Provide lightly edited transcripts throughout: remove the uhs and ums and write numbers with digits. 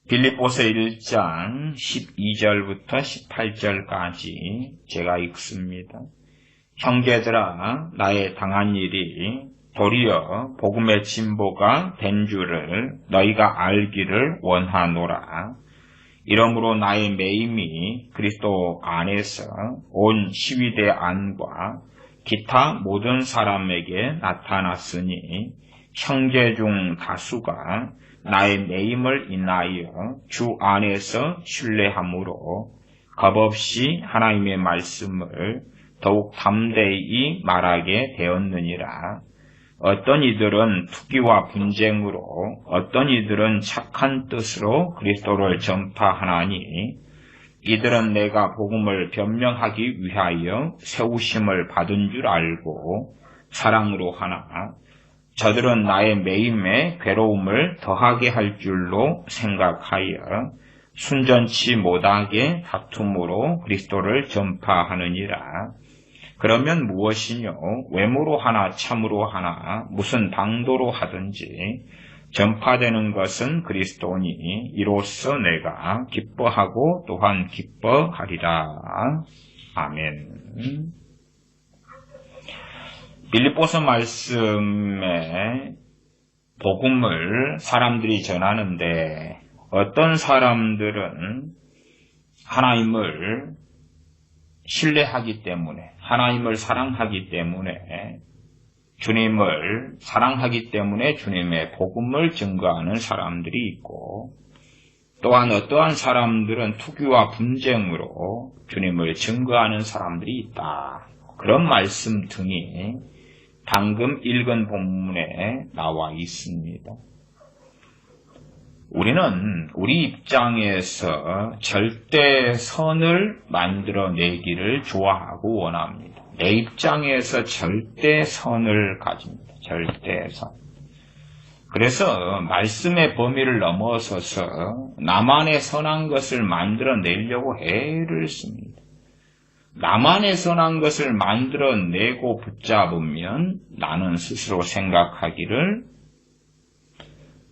빌립보서 1장 12절부터 18절까지 제가 읽습니다. 형제들아, 나의 당한 일이 도리어 복음의 진보가 된 줄을 너희가 알기를 원하노라. 이러므로 나의 매임이 그리스도 안에서 온 시위대 안과 기타 모든 사람에게 나타났으니 형제 중 다수가 나의 매임을 인하여 주 안에서 신뢰함으로 겁없이 하나님의 말씀을 더욱 담대히 말하게 되었느니라. 어떤 이들은 투기와 분쟁으로, 어떤 이들은 착한 뜻으로 그리스도를 전파하나니, 이들은 내가 복음을 변명하기 위하여 세우심을 받은 줄 알고 사랑으로 하나, 저들은 나의 매임에 괴로움을 더하게 할 줄로 생각하여 순전치 못하게 다툼으로 그리스도를 전파하느니라. 그러면 무엇이뇨? 외모로 하나 참으로 하나 무슨 방도로 하든지 전파되는 것은 그리스도니 이로써 내가 기뻐하고 또한 기뻐하리라. 아멘. 빌립보서 말씀에 복음을 사람들이 전하는데 어떤 사람들은 하나님을 신뢰하기 때문에, 하나님을 사랑하기 때문에, 주님을 사랑하기 때문에 주님의 복음을 증거하는 사람들이 있고, 또한 어떠한 사람들은 투기와 분쟁으로 주님을 증거하는 사람들이 있다. 그런 말씀 등이 방금 읽은 본문에 나와 있습니다. 우리는 우리 입장에서 절대 선을 만들어내기를 좋아하고 원합니다. 내 입장에서 절대 선을 가집니다. 절대 선. 그래서 말씀의 범위를 넘어서서 나만의 선한 것을 만들어내려고 애를 씁니다. 나만의 선한 것을 만들어내고 붙잡으면 나는 스스로 생각하기를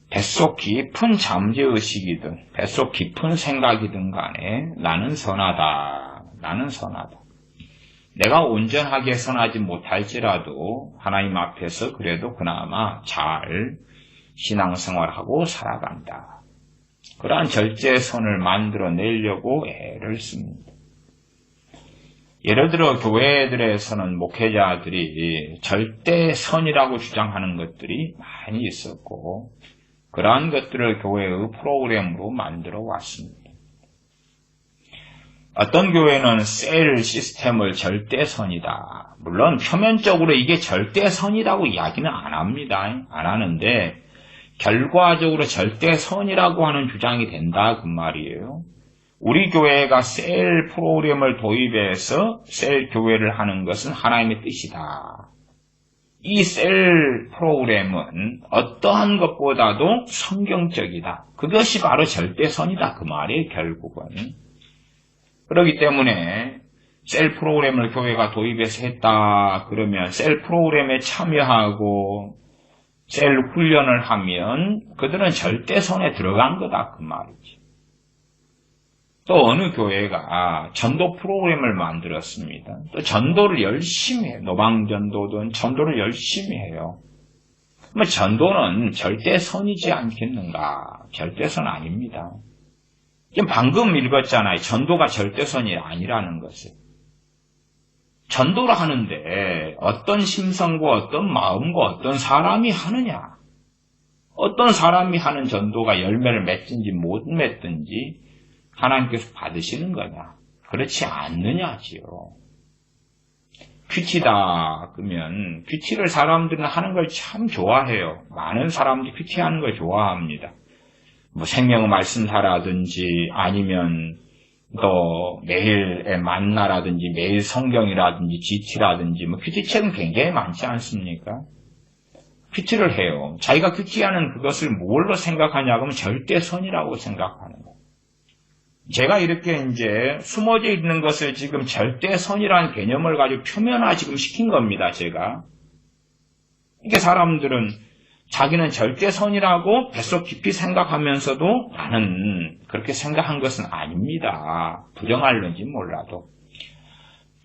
뱃속 깊은 잠재의식이든 뱃속 깊은 생각이든 간에 나는 선하다. 나는 선하다. 내가 온전하게 선하지 못할지라도 하나님 앞에서 그래도 그나마 잘 신앙생활하고 살아간다. 그러한 절제선을 만들어내려고 애를 씁니다. 예를 들어 교회들에서는 목회자들이 절대선이라고 주장하는 것들이 많이 있었고 그러한 것들을 교회의 프로그램으로 만들어 왔습니다. 어떤 교회는 셀 시스템을 절대선이다. 물론 표면적으로 이게 절대선이라고 이야기는 안 합니다. 안 하는데 결과적으로 절대선이라고 하는 주장이 된다 그 말이에요. 우리 교회가 셀 프로그램을 도입해서 셀 교회를 하는 것은 하나님의 뜻이다. 이 셀 프로그램은 어떠한 것보다도 성경적이다. 그것이 바로 절대선이다. 그 말이에요, 결국은. 그렇기 때문에 셀 프로그램을 교회가 도입해서 했다. 그러면 셀 프로그램에 참여하고 셀 훈련을 하면 그들은 절대선에 들어간 거다. 그 말이지. 또 어느 교회가 전도 프로그램을 만들었습니다. 또 전도를 열심히 해요. 노방전도든 전도를 열심히 해요. 그러면 전도는 절대선이지 않겠는가? 절대선 아닙니다. 지금 방금 읽었잖아요. 전도가 절대선이 아니라는 것을. 전도를 하는데 어떤 심성과 어떤 마음과 어떤 사람이 하느냐? 어떤 사람이 하는 전도가 열매를 맺든지 못 맺든지 하나님께서 받으시는 거냐? 그렇지 않느냐지요. 큐티다 그러면 큐티를 사람들은 하는 걸 참 좋아해요. 많은 사람들이 큐티 하는 걸 좋아합니다. 뭐 생명의 말씀사라든지 아니면 또 매일의 만나라든지 매일 성경이라든지 GT라든지 뭐 큐티책은 굉장히 많지 않습니까? 큐티를 해요. 자기가 큐티하는 그것을 뭘로 생각하냐 그러면 절대선이라고 생각하는 거예요. 제가 이렇게 이제 숨어져 있는 것을 지금 절대선이라는 개념을 가지고 표면화 지금 시킨 겁니다, 제가. 이게 사람들은 자기는 절대선이라고 뱃속 깊이 생각하면서도 나는 그렇게 생각한 것은 아닙니다. 부정할는지 몰라도.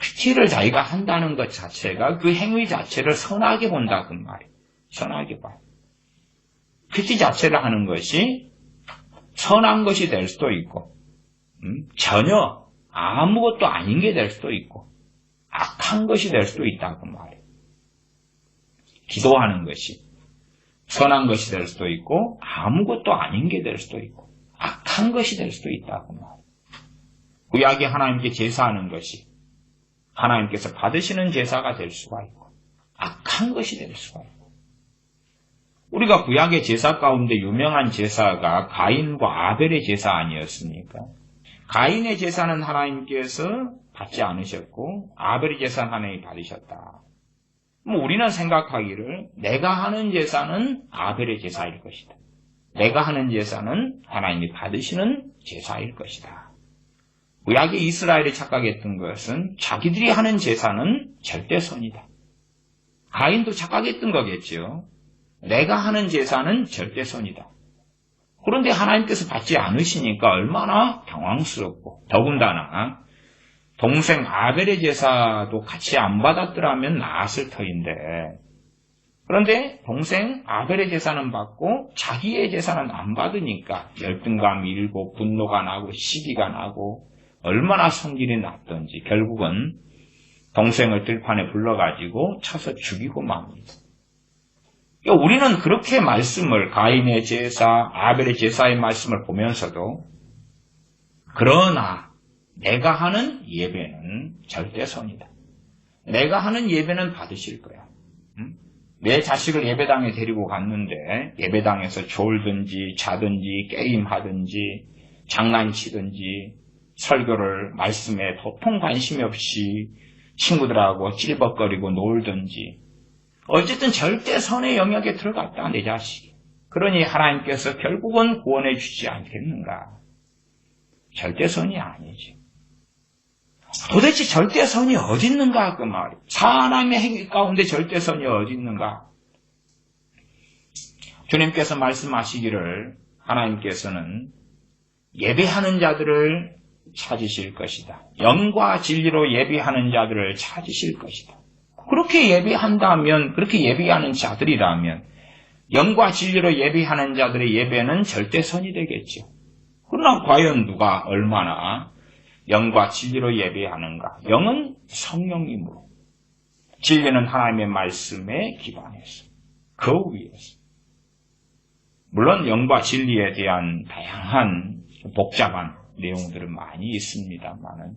큐티를 자기가 한다는 것 자체가 그 행위 자체를 선하게 본다 그 말이에요. 선하게 봐요. 큐티 자체를 하는 것이 선한 것이 될 수도 있고 전혀 아무것도 아닌 게 될 수도 있고 악한 것이 될 수도 있다 그 말이에요. 기도하는 것이 선한 것이 될 수도 있고 아무것도 아닌 게 될 수도 있고 악한 것이 될 수도 있다 그 말이에요. 구약이 하나님께 제사하는 것이 하나님께서 받으시는 제사가 될 수가 있고 악한 것이 될 수가 있고 우리가 구약의 제사 가운데 유명한 제사가 가인과 아벨의 제사 아니었습니까? 가인의 제사는 하나님께서 받지 않으셨고 아벨의 제사는 하나님이 받으셨다. 우리는 생각하기를 내가 하는 제사는 아벨의 제사일 것이다. 내가 하는 제사는 하나님이 받으시는 제사일 것이다. 구약의 이스라엘이 착각했던 것은 자기들이 하는 제사는 절대선이다. 가인도 착각했던 거겠죠. 내가 하는 제사는 절대선이다. 그런데 하나님께서 받지 않으시니까 얼마나 당황스럽고 더군다나 동생 아벨의 제사도 같이 안 받았더라면 나았을 터인데 그런데 동생 아벨의 제사는 받고 자기의 제사는 안 받으니까 열등감이 일고 분노가 나고 시기가 나고 얼마나 성질이 났던지 결국은 동생을 들판에 불러가지고 쳐서 죽이고 맙니다. 그러니까 우리는 그렇게 말씀을 가인의 제사, 아벨의 제사의 말씀을 보면서도 그러나 내가 하는 예배는 절대선이다. 내가 하는 예배는 받으실 거야. 내 자식을 예배당에 데리고 갔는데 예배당에서 졸든지 자든지 게임하든지 장난치든지 설교를 말씀에 도통 관심이 없이 친구들하고 찔벅거리고 놀든지 어쨌든 절대선의 영역에 들어갔다 내 자식이. 그러니 하나님께서 결국은 구원해 주지 않겠는가? 절대선이 아니지. 도대체 절대선이 어디 있는가 그 말이에요. 사람의 행위 가운데 절대선이 어디 있는가? 주님께서 말씀하시기를 하나님께서는 예배하는 자들을 찾으실 것이다. 영과 진리로 예배하는 자들을 찾으실 것이다. 그렇게 예배한다면, 그렇게 예배하는 자들이라면 영과 진리로 예배하는 자들의 예배는 절대선이 되겠죠. 그러나 과연 누가 얼마나 영과 진리로 예배하는가? 영은 성령이므로 진리는 하나님의 말씀에 기반해서 그 위에서 물론 영과 진리에 대한 다양한 복잡한 내용들은 많이 있습니다만은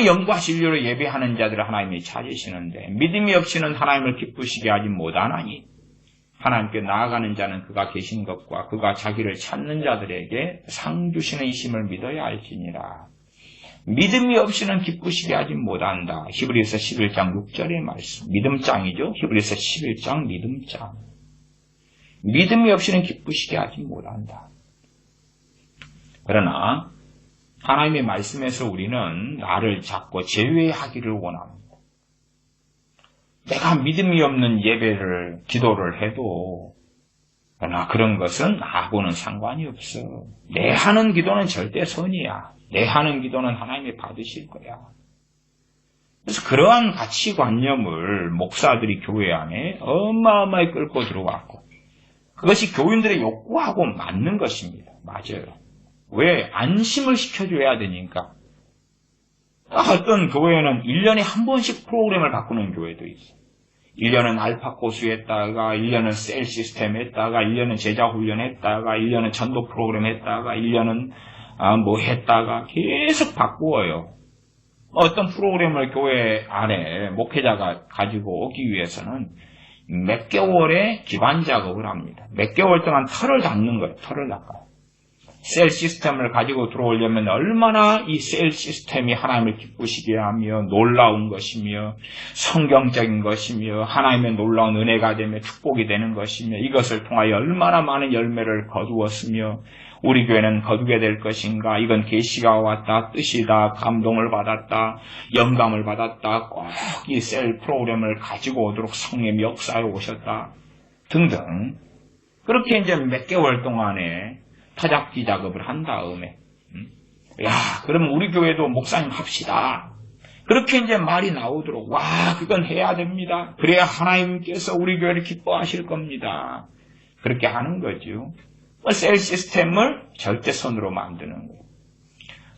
영과 진리로 예배하는 자들을 하나님이 찾으시는데 믿음이 없이는 하나님을 기쁘시게 하지 못하나니 하나님께 나아가는 자는 그가 계신 것과 그가 자기를 찾는 자들에게 상 주시는 이심을 믿어야 할지니라. 믿음이 없이는 기쁘시게 하지 못한다. 히브리서 11장 6절의 말씀. 믿음장이죠. 히브리서 11장 믿음장. 믿음이 없이는 기쁘시게 하지 못한다. 그러나 하나님의 말씀에서 우리는 나를 잡고 제외하기를 원합니다. 내가 믿음이 없는 예배를, 기도를 해도 그러나 그런 것은 나하고는 상관이 없어. 내 하는 기도는 절대 선이야. 내 하는 기도는 하나님이 받으실 거야. 그래서 그러한 가치관념을 목사들이 교회 안에 어마어마하게 끌고 들어왔고 그것이 교인들의 욕구하고 맞는 것입니다. 맞아요. 왜? 안심을 시켜줘야 되니까. 어떤 교회는 1년에 한 번씩 프로그램을 바꾸는 교회도 있어요. 1년은 알파 코스 했다가 1년은 셀 시스템 했다가 1년은 제자 훈련 했다가 1년은 전도 프로그램 했다가 1년은 뭐 했다가 계속 바꾸어요. 어떤 프로그램을 교회 안에 목회자가 가지고 오기 위해서는 몇 개월의 기반 작업을 합니다. 몇 개월 동안 털을 닦는 거예요. 털을 닦아요. 셀 시스템을 가지고 들어오려면 얼마나 이 셀 시스템이 하나님을 기쁘시게 하며 놀라운 것이며 성경적인 것이며 하나님의 놀라운 은혜가 되며 축복이 되는 것이며 이것을 통하여 얼마나 많은 열매를 거두었으며 우리 교회는 거두게 될 것인가. 이건 계시가 왔다. 뜻이다. 감동을 받았다. 영감을 받았다. 꼭 이 셀 프로그램을 가지고 오도록 성령님이 역사해 오셨다. 등등. 그렇게 이제 몇 개월 동안에 타작기 작업을 한 다음에, 야, 그럼 우리 교회도 목사님 합시다. 그렇게 이제 말이 나오도록, 와, 그건 해야 됩니다. 그래야 하나님께서 우리 교회를 기뻐하실 겁니다. 그렇게 하는 거죠. 셀 시스템을 절대선으로 만드는 거예요.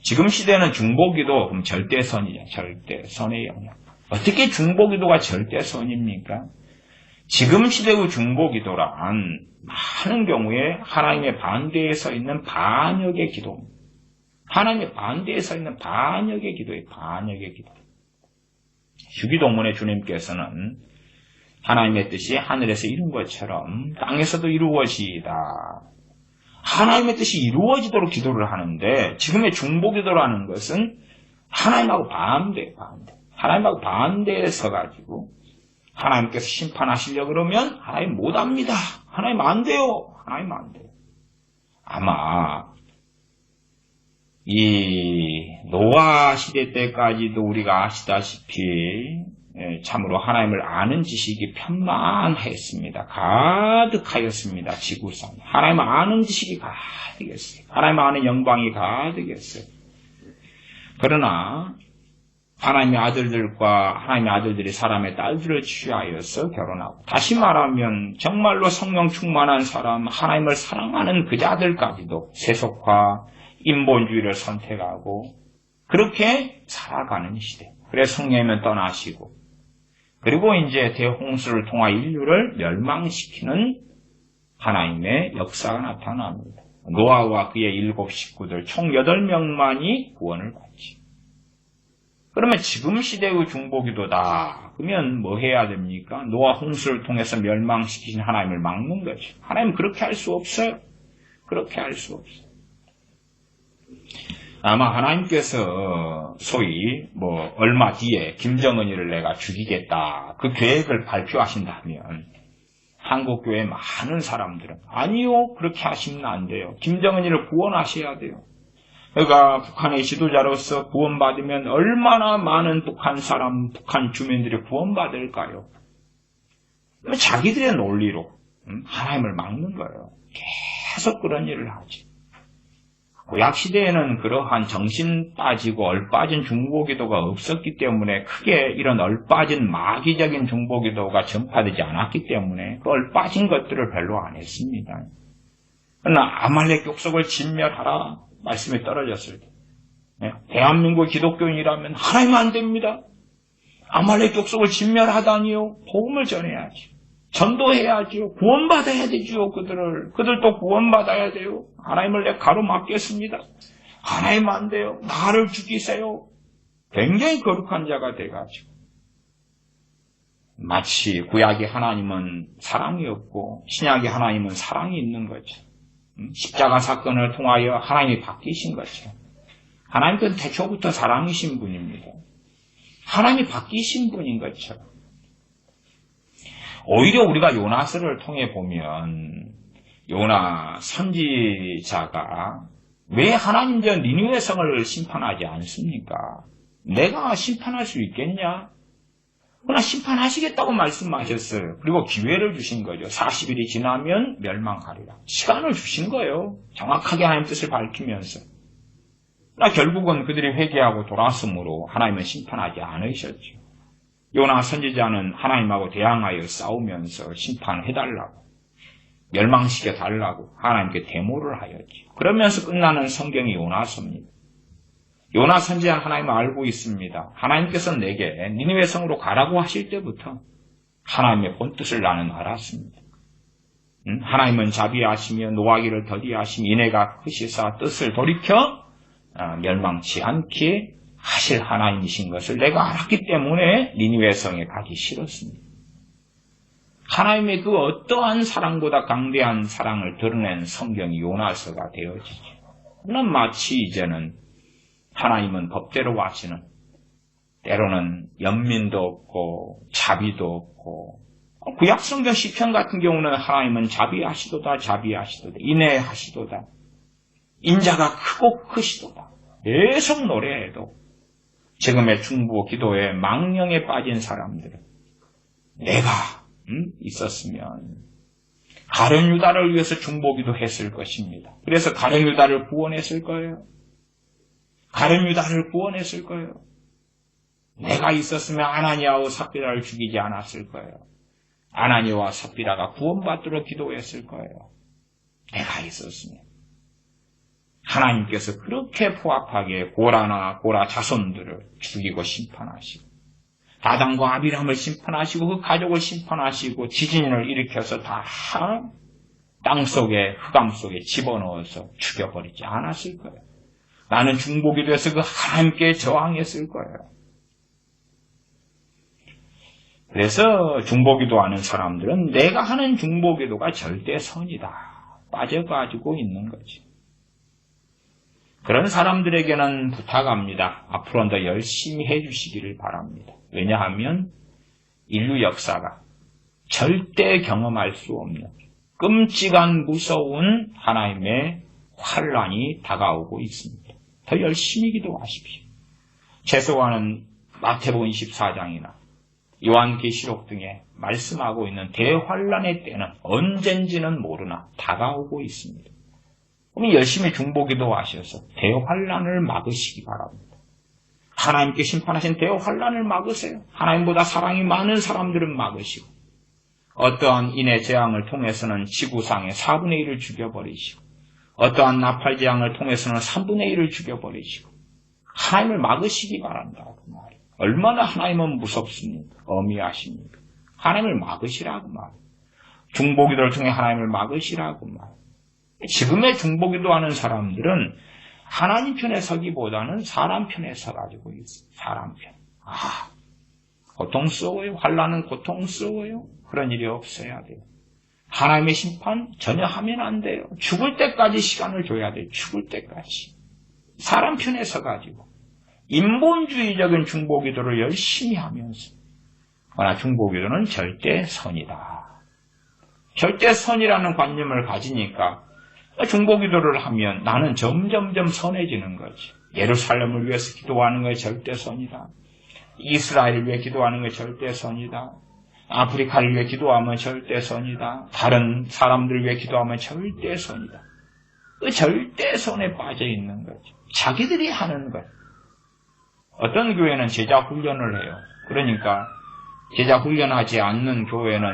지금 시대는 중보기도 그럼 절대선이죠. 절대선의 영역. 어떻게 중보기도가 절대선입니까? 지금 시대의 중보기도란 많은 경우에 하나님의 반대에 서 있는 반역의 기도입니다. 하나님의 반대에 서 있는 반역의 기도예요. 반역의 기도. 주기도문의 주님께서는 하나님의 뜻이 하늘에서 이룬 것처럼 땅에서도 이루어지이다. 하나님의 뜻이 이루어지도록 기도를 하는데 지금의 중보기도라는 것은 하나님하고 반대. 하나님하고 반대에 서가지고 하나님께서 심판하시려고 그러면 하나님 못합니다. 하나님 안 돼요. 하나님 안 돼요. 아마 이 노아 시대 때까지도 우리가 아시다시피 참으로 하나님을 아는 지식이 편만했습니다. 가득하였습니다. 지구상. 하나님을 아는 지식이 가득했어요. 하나님을 아는 영광이 가득했어요. 그러나 하나님의 아들들과 하나님의 아들들이 사람의 딸들을 취하여서 결혼하고, 다시 말하면 정말로 성령 충만한 사람, 하나님을 사랑하는 그 자들까지도 세속화, 인본주의를 선택하고 그렇게 살아가는 시대. 그래서 성령님은 떠나시고, 그리고 이제 대홍수를 통해 인류를 멸망시키는 하나님의 역사가 나타납니다. 노아와 그의 7 식구들 총 8명만이 구원을 받지. 그러면 지금 시대의 중보기도다. 그러면 뭐 해야 됩니까? 노아 홍수를 통해서 멸망시키신 하나님을 막는 거죠. 하나님은 그렇게 할 수 없어요. 그렇게 할 수 없어요. 아마 하나님께서 소위 얼마 뒤에 김정은이를 내가 죽이겠다. 그 계획을 발표하신다면 한국교회 많은 사람들은 아니요. 그렇게 하시면 안 돼요. 김정은이를 구원하셔야 돼요. 그러니까 북한의 지도자로서 구원받으면 얼마나 많은 북한 사람, 북한 주민들이 구원받을까요? 자기들의 논리로 하나님을 막는 거예요. 계속 그런 일을 하지. 구약시대에는 그러한 정신 빠지고 얼빠진 중보기도가 없었기 때문에 크게 이런 얼빠진 마귀적인 중보기도가 전파되지 않았기 때문에 그 얼빠진 것들을 별로 안 했습니다. 그러나 아말렉 족속을 진멸하라 말씀이 떨어졌을 때 대한민국 기독교인이라면 하나님 안 됩니다. 아말렉 족속을 진멸하다니요. 복음을 전해야지. 전도해야지요. 구원받아야 되지요. 그들도 구원받아야 돼요. 하나님을 내 가로막겠습니다. 하나님 안 돼요. 나를 죽이세요. 굉장히 거룩한 자가 돼가지고 마치 구약의 하나님은 사랑이 없고 신약의 하나님은 사랑이 있는 거죠. 십자가 사건을 통하여 하나님이 바뀌신 거죠. 하나님은 태초부터 사랑이신 분입니다. 하나님이 바뀌신 분인 것처럼. 오히려 우리가 요나서를 통해 보면 요나 선지자가 왜 하나님 저 니느웨 성을 심판하지 않습니까? 내가 심판할 수 있겠냐? 그러나 심판하시겠다고 말씀하셨어요. 그리고 기회를 주신 거죠. 40일이 지나면 멸망하리라. 시간을 주신 거예요. 정확하게 하나님 뜻을 밝히면서. 그러나 결국은 그들이 회개하고 돌아왔으므로 하나님은 심판하지 않으셨죠. 요나 선지자는 하나님하고 대항하여 싸우면서 심판해달라고, 멸망시켜달라고 하나님께 데모를 하였지. 그러면서 끝나는 성경이 요나서입니다. 요나 선지자는 하나님을 알고 있습니다. 하나님께서 내게 니느웨 성으로 가라고 하실 때부터 하나님의 본뜻을 나는 알았습니다. 하나님은 자비하시며 노하기를 더디하시며 인애가 크시사 뜻을 돌이켜 멸망치 않게 하실 하나님이신 것을 내가 알았기 때문에 니느웨 성에 가기 싫었습니다. 하나님의 그 어떠한 사랑보다 강대한 사랑을 드러낸 성경이 요나서가 되어지죠. 그는 마치 이제는 하나님은 법대로 하시는, 때로는 연민도 없고 자비도 없고, 구약성경 시편 같은 경우는 하나님은 자비하시도다 인애하시도다, 인자가 크고 크시도다 계속 노래해도 지금의 중보 기도에 망령에 빠진 사람들은 내가 있었으면 가룟 유다를 위해서 중보기도 했을 것입니다. 그래서 가룟 유다를 구원했을 거예요. 가룟 유다를 구원했을 거예요. 내가 있었으면 아나니아와 삽비라를 죽이지 않았을 거예요. 아나니아와 삽비라가 구원받도록 기도했을 거예요. 내가 있었으면. 하나님께서 그렇게 포악하게 고라나 고라 자손들을 죽이고 심판하시고 다단과 아비람을 심판하시고 그 가족을 심판하시고 지진을 일으켜서 다 땅속에 흑암 속에 집어넣어서 죽여버리지 않았을 거예요. 나는 중보기도 해서 그 하나님께 저항했을 거예요. 그래서 중보기도 하는 사람들은 내가 하는 중보기도가 절대 선이다 빠져가지고 있는 거지. 그런 사람들에게는 부탁합니다. 앞으로 더 열심히 해주시기를 바랍니다. 왜냐하면 인류 역사가 절대 경험할 수 없는 끔찍한 무서운 하나님의 환란이 다가오고 있습니다. 더 열심히 기도하십시오. 최소한은 마태복음 24장이나 요한계시록 등에 말씀하고 있는 대환란의 때는 언젠지는 모르나 다가오고 있습니다. 그럼 열심히 중보기도 하셔서 대환란을 막으시기 바랍니다. 하나님께 심판하신 대환란을 막으세요. 하나님보다 사랑이 많은 사람들은 막으시고 어떠한 인해 재앙을 통해서는 지구상의 4분의 1을 죽여버리시고 어떠한 나팔 재앙을 통해서는 3분의 1을 죽여버리시고 하나님을 막으시기 바란다. 그 말이에요. 얼마나 하나님은 무섭습니까? 어미하십니까? 하나님을 막으시라고 말이에요. 중보기도를 통해 하나님을 막으시라고 말이에요. 지금의 중보기도 하는 사람들은 하나님 편에 서기보다는 사람 편에 서가지고 있어요. 사람 편. 고통스러워요. 환난은 고통스러워요. 그런 일이 없어야 돼요. 하나님의 심판 전혀 하면 안 돼요. 죽을 때까지 시간을 줘야 돼요. 죽을 때까지. 사람 편에 서가지고 인본주의적인 중보기도를 열심히 하면서 그러나 중보기도는 절대 선이다. 절대 선이라는 관념을 가지니까 중보기도를 하면 나는 점점점 선해지는 거지. 예루살렘을 위해서 기도하는 것이 절대 선이다. 이스라엘을 위해 기도하는 것이 절대 선이다. 아프리카를 위해 기도하면 절대 선이다. 다른 사람들을 위해 기도하면 절대 선이다. 그 절대 선에 빠져 있는 거지. 자기들이 하는 것. 어떤 교회는 제자 훈련을 해요. 그러니까 제자 훈련하지 않는 교회는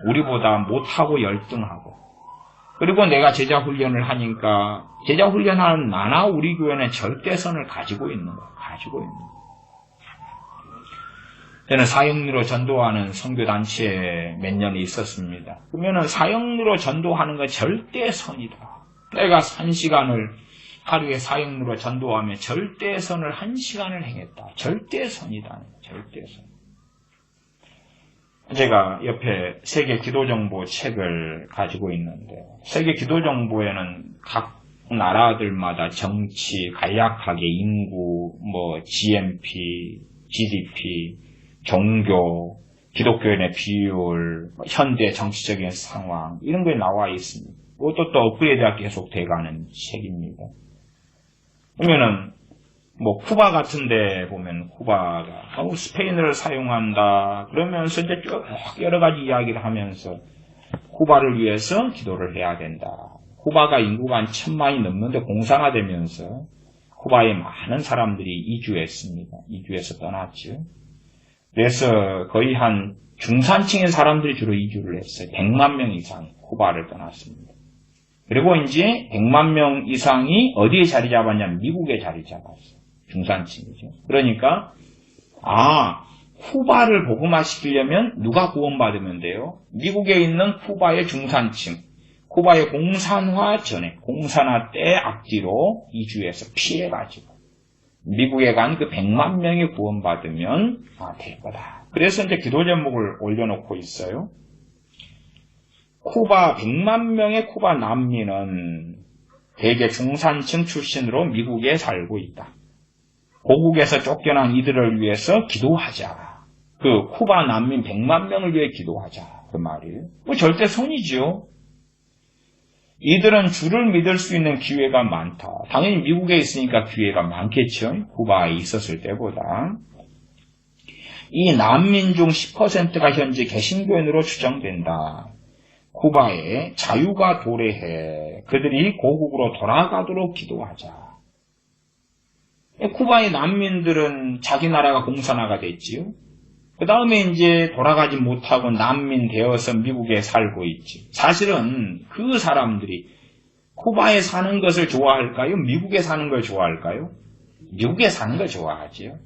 우리보다 못하고 열등하고 그리고 내가 제자 훈련을 하니까 제자 훈련하는 나나 우리 교회는 절대선을 가지고 있는 거예요. 가지고 있는 거예요. 저는 사형리로 전도하는 선교단체에 몇 년이 있었습니다. 그러면은 사형리로 전도하는 건 절대선이다. 내가 1시간을 하루에 사형리로 전도하면 절대선을 1시간을 행했다. 절대선이다. 절대선. 제가 옆에 세계 기도정보 책을 가지고 있는데 세계 기도정보에는 각 나라들마다 정치, 간략하게 인구, GNP, GDP, 종교, 기독교인의 비율, 현대 정치적인 상황 이런 게 나와 있습니다. 그것도 또 업그레이드가 계속 돼가는 책입니다. 그러면은 쿠바 같은 데 보면 쿠바가 스페인어를 사용한다 그러면서 이제 쭉 여러 가지 이야기를 하면서 쿠바를 위해서 기도를 해야 된다. 쿠바가 인구가 한 1000만이 넘는데 공산화되면서 쿠바에 많은 사람들이 이주했습니다. 이주해서 떠났죠. 그래서 거의 한 중산층의 사람들이 주로 이주를 했어요. 100만 명 이상 쿠바를 떠났습니다. 그리고 이제 100만 명 이상이 어디에 자리 잡았냐면 미국에 자리 잡았어요. 중산층이죠. 그러니까 쿠바를 복음화시키려면 누가 구원받으면 돼요? 미국에 있는 쿠바의 중산층, 쿠바의 공산화 전에, 공산화 때 앞뒤로 이주해서 피해가지고 미국에 간 그 100만 명이 구원받으면 될 거다. 그래서 이제 기도 제목을 올려놓고 있어요. 쿠바 100만 명의 쿠바 난민은 대개 중산층 출신으로 미국에 살고 있다. 고국에서 쫓겨난 이들을 위해서 기도하자. 그 쿠바 난민 100만 명을 위해 기도하자. 그 말이에요. 절대 선이죠. 이들은 주를 믿을 수 있는 기회가 많다. 당연히 미국에 있으니까 기회가 많겠죠. 쿠바에 있었을 때보다. 이 난민 중 10%가 현재 개신교인으로 추정된다. 쿠바에 자유가 도래해 그들이 고국으로 돌아가도록 기도하자. 쿠바의 난민들은 자기 나라가 공산화가 됐지요. 그 다음에 이제 돌아가지 못하고 난민 되어서 미국에 살고 있지. 사실은 그 사람들이 쿠바에 사는 것을 좋아할까요? 미국에 사는 걸 좋아할까요? 미국에 사는 걸 좋아하지요.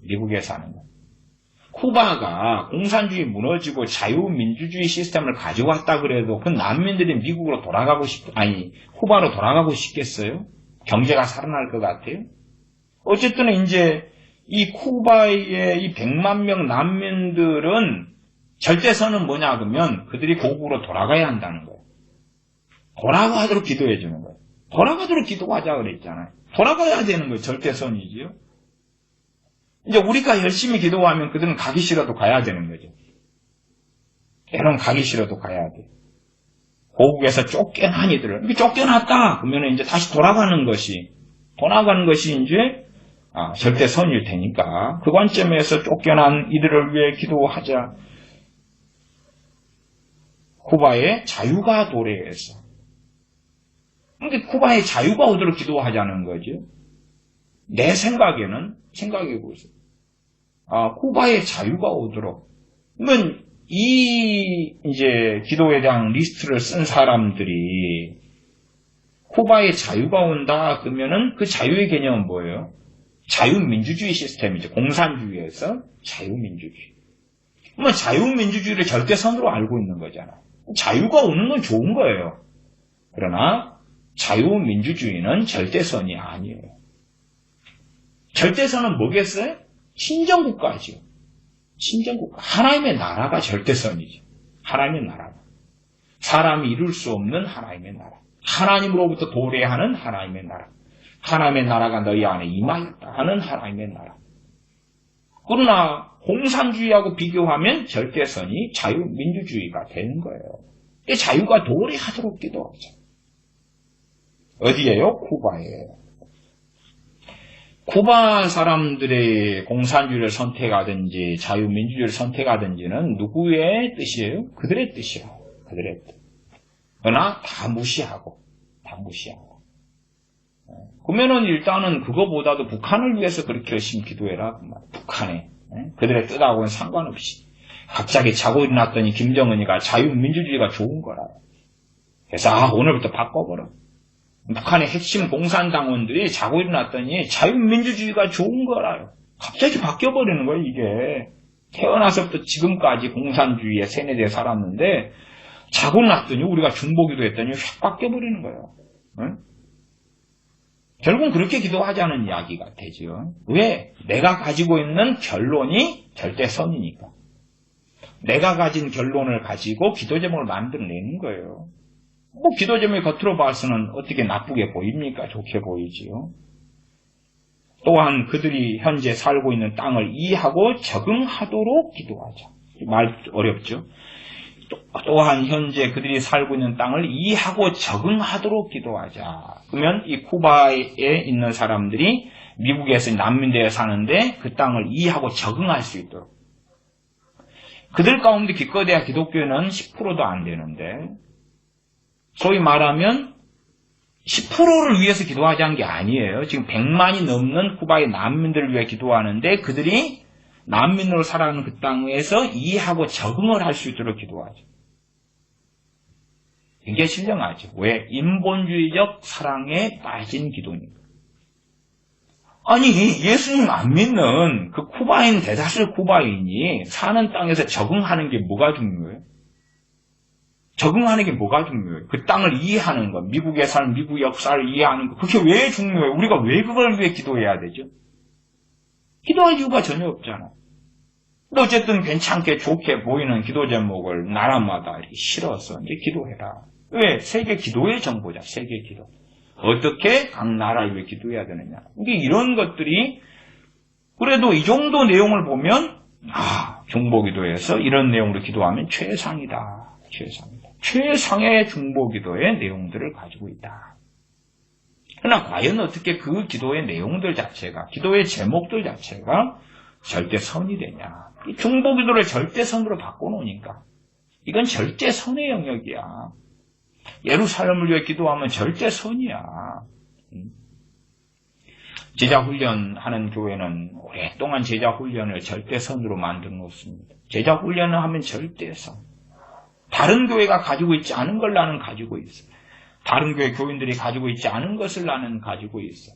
미국에 사는 거. 쿠바가 공산주의 무너지고 자유민주주의 시스템을 가져왔다 그래도 그 난민들이 미국으로 쿠바로 돌아가고 싶겠어요? 경제가 살아날 것 같아요? 어쨌든 이제 이 쿠바의 이 100만 명 난민들은 절대선은 뭐냐 그러면 그들이 고국으로 돌아가야 한다는 거예요. 돌아가도록 기도해 주는 거예요. 돌아가도록 기도하자 그랬잖아요. 돌아가야 되는 거예요. 절대선이지요. 이제 우리가 열심히 기도하면 그들은 가기 싫어도 가야 되는 거죠. 때론 가기 싫어도 가야 돼. 고국에서 쫓겨난 이들을 이렇게 쫓겨났다 그러면 이제 다시 돌아가는 것이 이제 절대선일 테니까 그 관점에서 쫓겨난 이들을 위해 기도하자. 쿠바의 자유가 도래해서. 그러니까 쿠바의 자유가 오도록 기도하자는 거죠. 내 생각에 보세요. 쿠바의 자유가 오도록. 그러면 이제 기도에 대한 리스트를 쓴 사람들이 쿠바의 자유가 온다 그러면은 그 자유의 개념은 뭐예요? 자유민주주의 시스템이죠. 공산주의에서 자유민주주의. 그러면 자유민주주의를 절대선으로 알고 있는 거잖아요. 자유가 오는 건 좋은 거예요. 그러나 자유민주주의는 절대선이 아니에요. 절대선은 뭐겠어요? 친정국가죠. 친정국가. 하나님의 나라가 절대선이죠. 하나님의 나라가. 사람이 이룰 수 없는 하나님의 나라. 하나님으로부터 도래하는 하나님의 나라. 하나님의 나라가 너희 안에 임하였다 하는 하나님의 나라. 그러나 공산주의하고 비교하면 절대선이 자유민주주의가 되는 거예요. 자유가 도래하도록 기도하자. 어디예요? 쿠바예요. 쿠바 사람들의 공산주의를 선택하든지 자유민주주의를 선택하든지는 누구의 뜻이에요? 그들의 뜻이에요. 그들의 뜻. 그러나 다 무시하고. 그러면은 일단은 그거보다도 북한을 위해서 그렇게 열심히 기도해라. 북한에. 그들의 뜻하고는 상관없이. 갑자기 자고 일어났더니 김정은이가 자유민주주의가 좋은 거라. 그래서 오늘부터 바꿔버려. 북한의 핵심 공산당원들이 자고 일어났더니 자유민주주의가 좋은 거라요. 갑자기 바뀌어버리는 거예요, 이게. 태어나서부터 지금까지 공산주의에 세뇌되어 살았는데 자고 일어났더니 우리가 중보기도 했더니 확 바뀌어버리는 거예요. 응? 결국은 그렇게 기도하자는 이야기가 되죠. 왜? 내가 가지고 있는 결론이 절대선이니까. 내가 가진 결론을 가지고 기도 제목을 만들어내는 거예요. 기도 제목이 겉으로 봐서는 어떻게 나쁘게 보입니까? 좋게 보이지요. 또한 그들이 현재 살고 있는 땅을 이해하고 적응하도록 기도하자. 말 어렵죠? 또한 현재 그들이 살고 있는 땅을 이해하고 적응하도록 기도하자. 그러면 이 쿠바에 있는 사람들이 미국에서 난민되어 사는데 그 땅을 이해하고 적응할 수 있도록. 그들 가운데 기껏해야 기독교는 10%도 안 되는데 소위 말하면 10%를 위해서 기도하자는 게 아니에요. 지금 100만이 넘는 쿠바의 난민들을 위해 기도하는데 그들이 난민으로 살아가는 그 땅에서 이해하고 적응을 할 수 있도록 기도하죠. 이게 신령하죠. 왜? 인본주의적 사랑에 빠진 기도니까. 아니, 예수님 안 믿는 그 쿠바인, 대다수 쿠바인이 사는 땅에서 적응하는 게 뭐가 중요해요? 적응하는 게 뭐가 중요해요? 그 땅을 이해하는 것, 미국에 사는 미국 역사를 이해하는 것, 그게 왜 중요해요? 우리가 왜 그걸 위해 기도해야 되죠? 기도할 이유가 전혀 없잖아. 근데 어쨌든 괜찮게 좋게 보이는 기도 제목을 나라마다 이렇게 실어서 이제 기도해라. 왜? 세계 기도의 정보자, 세계 기도. 어떻게 각 나라를 위해 기도해야 되느냐. 이게 이런 것들이, 그래도 이 정도 내용을 보면, 중보기도에서 이런 내용으로 기도하면 최상이다. 최상이다. 최상의 중보기도의 내용들을 가지고 있다. 그러나 과연 어떻게 그 기도의 내용들 자체가, 기도의 제목들 자체가 절대선이 되냐. 이 중보기도를 절대선으로 바꿔놓으니까 이건 절대 선의 영역이야. 예루살렘을 위해 기도하면 절대 선이야. 제자 훈련하는 교회는 오랫동안 제자 훈련을 절대 선으로 만들어 놓습니다. 제자 훈련을 하면 절대 선. 다른 교회가 가지고 있지 않은 걸 나는 가지고 있어. 다른 교회 교인들이 가지고 있지 않은 것을 나는 가지고 있어.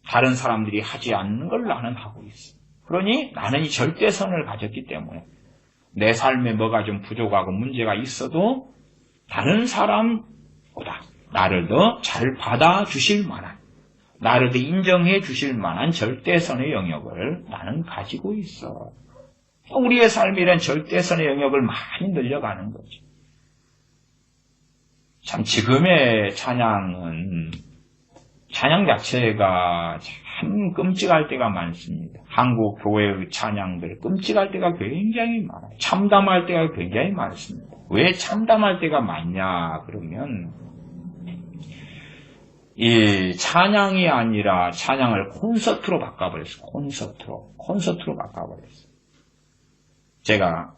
다른 사람들이 하지 않는 걸 나는 하고 있어. 그러니 나는 이 절대선을 가졌기 때문에 내 삶에 뭐가 좀 부족하고 문제가 있어도 다른 사람보다 나를 더 잘 받아주실 만한, 나를 더 인정해 주실 만한 절대선의 영역을 나는 가지고 있어. 우리의 삶이란 절대선의 영역을 많이 늘려가는 거죠. 참 지금의 찬양 자체가 참 끔찍할 때가 많습니다. 한국 교회의 찬양들 끔찍할 때가 굉장히 많아요. 참담할 때가 굉장히 많습니다. 왜 참담할 때가 많냐 그러면 이 찬양이 아니라 찬양을 콘서트로 바꿔버렸어요. 콘서트로 바꿔버렸어요. 제가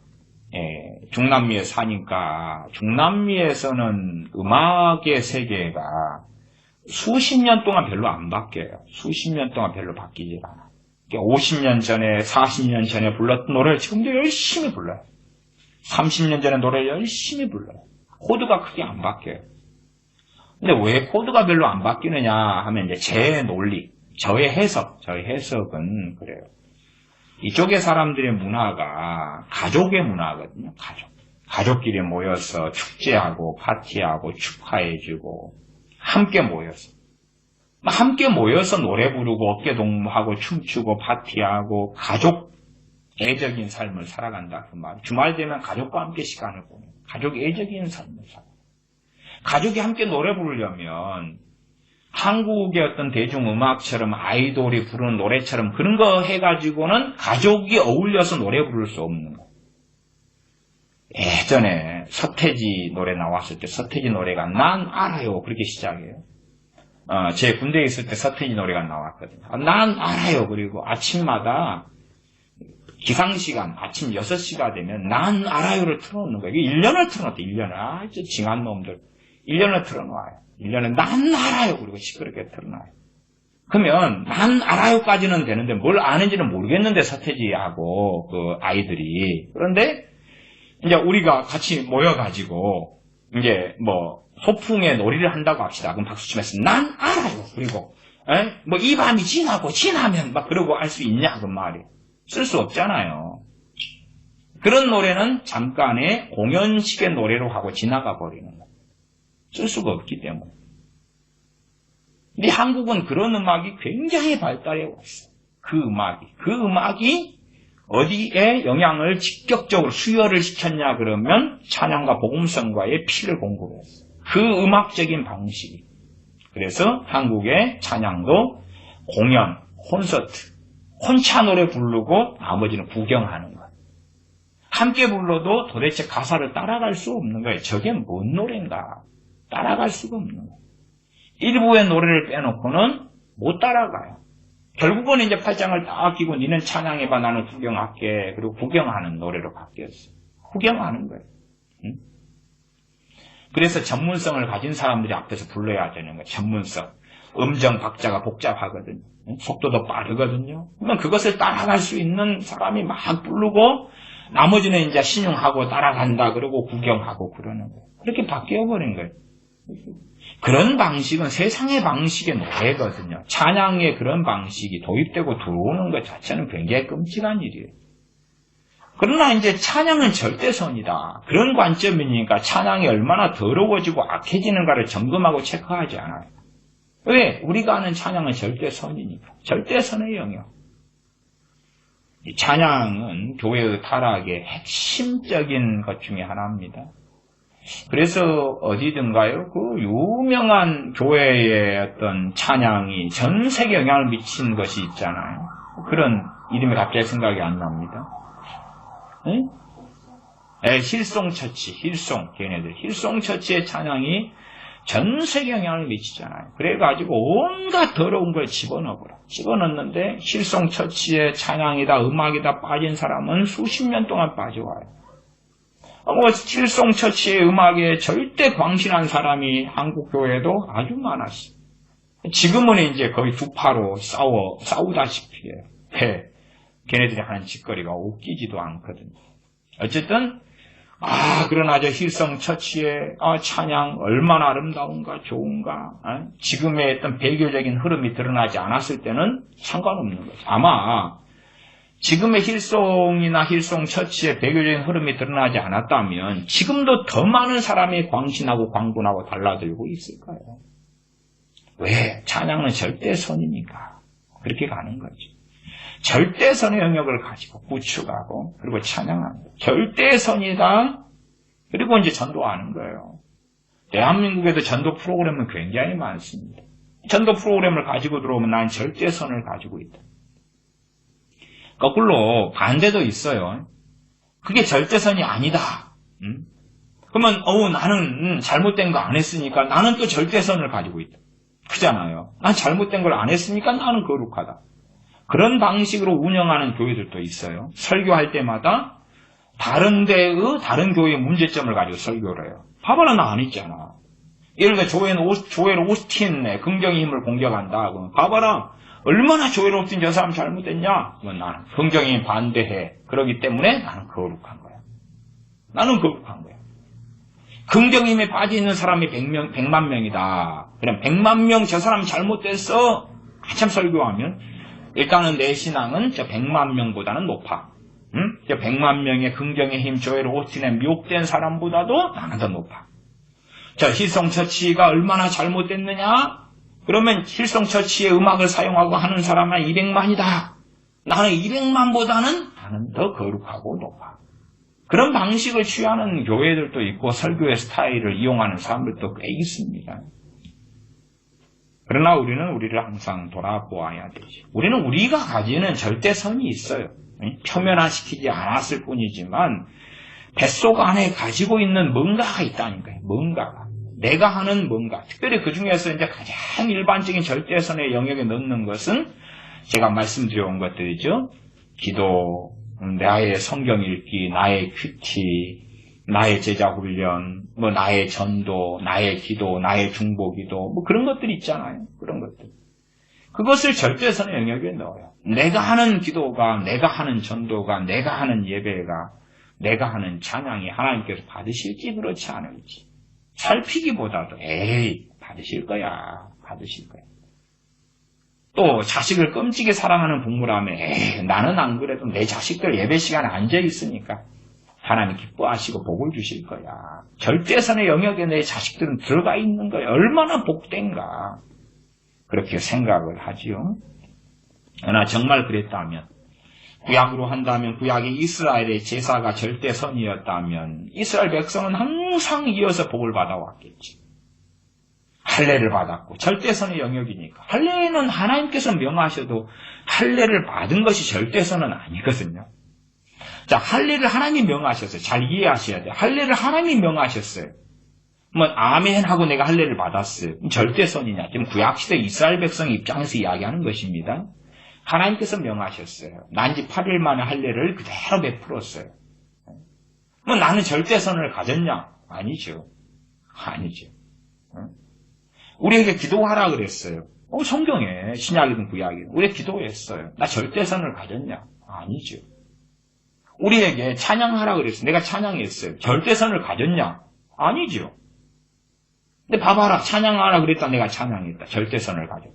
중남미에 사니까 중남미에서는 음악의 세계가 수십 년 동안 별로 안 바뀌어요. 수십 년 동안 별로 바뀌질 않아요. 50년 전에 40년 전에 불렀던 노래를 지금도 열심히 불러요. 30년 전에 노래를 열심히 불러요. 코드가 크게 안 바뀌어요. 근데 왜 코드가 별로 안 바뀌느냐 하면 이제 제 논리, 저의 해석은 그래요. 이쪽의 사람들의 문화가 가족의 문화거든요. 가족끼리 모여서 축제하고 파티하고 축하해주고 함께 모여서 노래 부르고 어깨동무하고 춤추고 파티하고 가족애적인 삶을 살아간다 그 말. 주말 되면 가족과 함께 시간을 보내요. 가족애적인 삶을 살아요. 가족이 함께 노래 부르려면 한국의 어떤 대중음악처럼 아이돌이 부르는 노래처럼 그런 거 해가지고는 가족이 어울려서 노래 부를 수 없는 거예요. 예전에 서태지 노래 나왔을 때 서태지 노래가 난 알아요 그렇게 시작해요. 제 군대에 있을 때 서태지 노래가 나왔거든요. 난 알아요. 그리고 아침마다 기상시간 아침 6시가 되면 난 알아요를 틀어놓는 거예요. 1년을 틀어놨대. 1년을. 아주 징한 놈들 1년을 틀어놓아요. 1년은 난 알아요. 그리고 시끄럽게 틀어놔요. 그러면 난 알아요까지는 되는데 뭘 아는지는 모르겠는데 서태지하고 그 아이들이. 그런데 이제 우리가 같이 모여가지고 이제 뭐 소풍의 놀이를 한다고 합시다. 그럼 박수 치면서 난 알아요. 그리고 뭐 이 밤이 지나면 막 그러고 알 수 있냐 그 말이에요. 쓸 수 없잖아요. 그런 노래는 잠깐의 공연식의 노래로 하고 지나가 버리는 거예요. 쓸 수가 없기 때문에. 근데 한국은 그런 음악이 굉장히 발달해 왔어요. 그 음악이 어디에 영향을 직접적으로 수혈을 시켰냐 그러면 찬양과 복음성과의 피를 공급했어요. 그 음악적인 방식이. 그래서 한국의 찬양도 공연, 콘서트, 혼자 노래 부르고 나머지는 구경하는 거예요. 함께 불러도 도대체 가사를 따라갈 수 없는 거예요. 저게 뭔 노래인가? 따라갈 수가 없는 거예요. 일부의 노래를 빼놓고는 못 따라가요. 결국은 이제 팔짱을 딱 끼고 니는 찬양해봐 나는 구경할게. 그리고 구경하는 노래로 바뀌었어요. 구경하는 거예요. 응? 그래서 전문성을 가진 사람들이 앞에서 불러야 되는 거예요. 전문성. 음정 박자가 복잡하거든요. 속도도 빠르거든요. 그러면 그것을 따라갈 수 있는 사람이 막 부르고 나머지는 이제 신용하고 따라간다 그러고 구경하고 그러는 거예요. 그렇게 바뀌어버린 거예요. 그런 방식은 세상의 방식의 노래거든요. 찬양의 그런 방식이 도입되고 들어오는 것 자체는 굉장히 끔찍한 일이에요. 그러나 이제 찬양은 절대선이다. 그런 관점이니까 찬양이 얼마나 더러워지고 악해지는가를 점검하고 체크하지 않아요. 왜? 우리가 아는 찬양은 절대선이니까. 절대선의 영역. 이 찬양은 교회의 타락의 핵심적인 것 중에 하나입니다. 그래서 어디든가요? 그 유명한 교회의 어떤 찬양이 전 세계에 영향을 미친 것이 있잖아요. 그런 이름이 갑자기 생각이 안 납니다. 힐송처치, 걔네들. 힐송처치의 찬양이 전 세계에 영향을 미치잖아요. 그래가지고 온갖 더러운 걸 집어넣어버려. 집어넣는데 힐송처치의 찬양이다, 음악이다 빠진 사람은 수십 년 동안 빠져와요. 힐송처치의 음악에 절대 광신한 사람이 한국 교회에도 아주 많았어요. 지금은 이제 거의 두 파로 싸우다시피 해요. 왜? 걔네들이 하는 짓거리가 웃기지도 않거든요. 어쨌든, 그러나 저 힐송처치의 찬양 얼마나 아름다운가, 좋은가, 지금의 어떤 배교적인 흐름이 드러나지 않았을 때는 상관없는 거죠. 아마, 지금의 힐송이나 힐송처치의 배교적인 흐름이 드러나지 않았다면, 지금도 더 많은 사람이 광신하고 광분하고 달라들고 있을 거예요. 왜? 찬양은 절대선이니까. 그렇게 가는 거죠. 절대선의 영역을 가지고 구축하고 그리고 찬양합니다. 절대선이다. 그리고 이제 전도하는 거예요. 대한민국에도 전도 프로그램은 굉장히 많습니다. 전도 프로그램을 가지고 들어오면 난 절대선을 가지고 있다. 거꾸로 반대도 있어요. 그게 절대선이 아니다. 그러면 나는 잘못된 거 안 했으니까 나는 또 절대선을 가지고 있다. 그잖아요. 난 잘못된 걸 안 했으니까 나는 거룩하다. 그런 방식으로 운영하는 교회들도 있어요. 설교할 때마다 다른 데의 다른 교회의 문제점을 가지고 설교를 해요. 봐봐라, 나 안 했잖아. 예를 들어 조엘 오스틴의 긍정의 힘을 공격한다. 그러면 봐봐라, 얼마나 조엘 오스틴 저 사람 잘못됐냐? 그러면 나는 긍정의 힘 반대해. 그렇기 때문에 나는 거룩한 거야. 나는 거룩한 거야. 긍정의 힘에 빠져 있는 사람이 100만 명이다. 그럼 100만 명 저 사람 잘못됐어. 한참 설교하면 일단은 내 신앙은 저 100만 명보다는 높아. 저 100만 명의 긍정의 힘, 조엘 오스틴에 미혹된 사람보다도 나는 더 높아. 자, 힐송처치가 얼마나 잘못됐느냐? 그러면 힐송처치의 음악을 사용하고 하는 사람은 200만이다. 나는 200만보다는 나는 더 거룩하고 높아. 그런 방식을 취하는 교회들도 있고 설교의 스타일을 이용하는 사람들도 꽤 있습니다. 그러나 우리를 항상 돌아보아야 되지. 우리는 우리가 가지는 절대선이 있어요. 표면화시키지 않았을 뿐이지만 뱃속 안에 가지고 있는 뭔가가 있다니까요. 뭔가가. 내가 하는 뭔가. 특별히 그 중에서 이제 가장 일반적인 절대선의 영역에 넣는 것은 제가 말씀드려온 것들이죠. 기도, 나의 성경 읽기, 나의 큐티, 나의 제자 훈련, 나의 전도, 나의 기도, 나의 중보기도, 그런 것들이 있잖아요. 그런 것들. 그것을 절대선의 영역에 넣어요. 내가 하는 기도가, 내가 하는 전도가, 내가 하는 예배가, 내가 하는 찬양이 하나님께서 받으실지 그렇지 않을지. 살피기보다도, 받으실 거야. 받으실 거야. 또 자식을 끔찍이 사랑하는 부모라면 나는 안 그래도 내 자식들 예배 시간에 앉아 있으니까 하나님 기뻐하시고 복을 주실 거야. 절대선의 영역에 내 자식들은 들어가 있는 거야. 얼마나 복된가. 그렇게 생각을 하지요. 그러나 정말 그랬다면, 구약으로 한다면 구약의 이스라엘의 제사가 절대선이었다면 이스라엘 백성은 항상 이어서 복을 받아왔겠지. 할례를 받았고 절대선의 영역이니까. 할례는 하나님께서 명하셔도 할례를 받은 것이 절대선은 아니거든요. 자, 할례를 하나님이 명하셨어요. 잘 이해하셔야 돼요. 할례를 하나님이 명하셨어요. 아멘 하고 내가 할례를 받았어요. 절대선이냐? 지금 구약시대 이스라엘 백성 입장에서 이야기하는 것입니다. 하나님께서 명하셨어요. 난지 8일 만에 할례를 그대로 베풀었어요. 나는 절대선을 가졌냐? 아니죠. 아니죠. 우리에게 기도하라 그랬어요. 성경에 신약이든 구약이든 우리에게 기도했어요. 나 절대선을 가졌냐? 아니죠. 우리에게 찬양하라 그랬어요. 내가 찬양했어요. 절대선을 가졌냐? 아니죠. 근데 봐봐라, 찬양하라 그랬다. 내가 찬양했다. 절대선을 가졌다.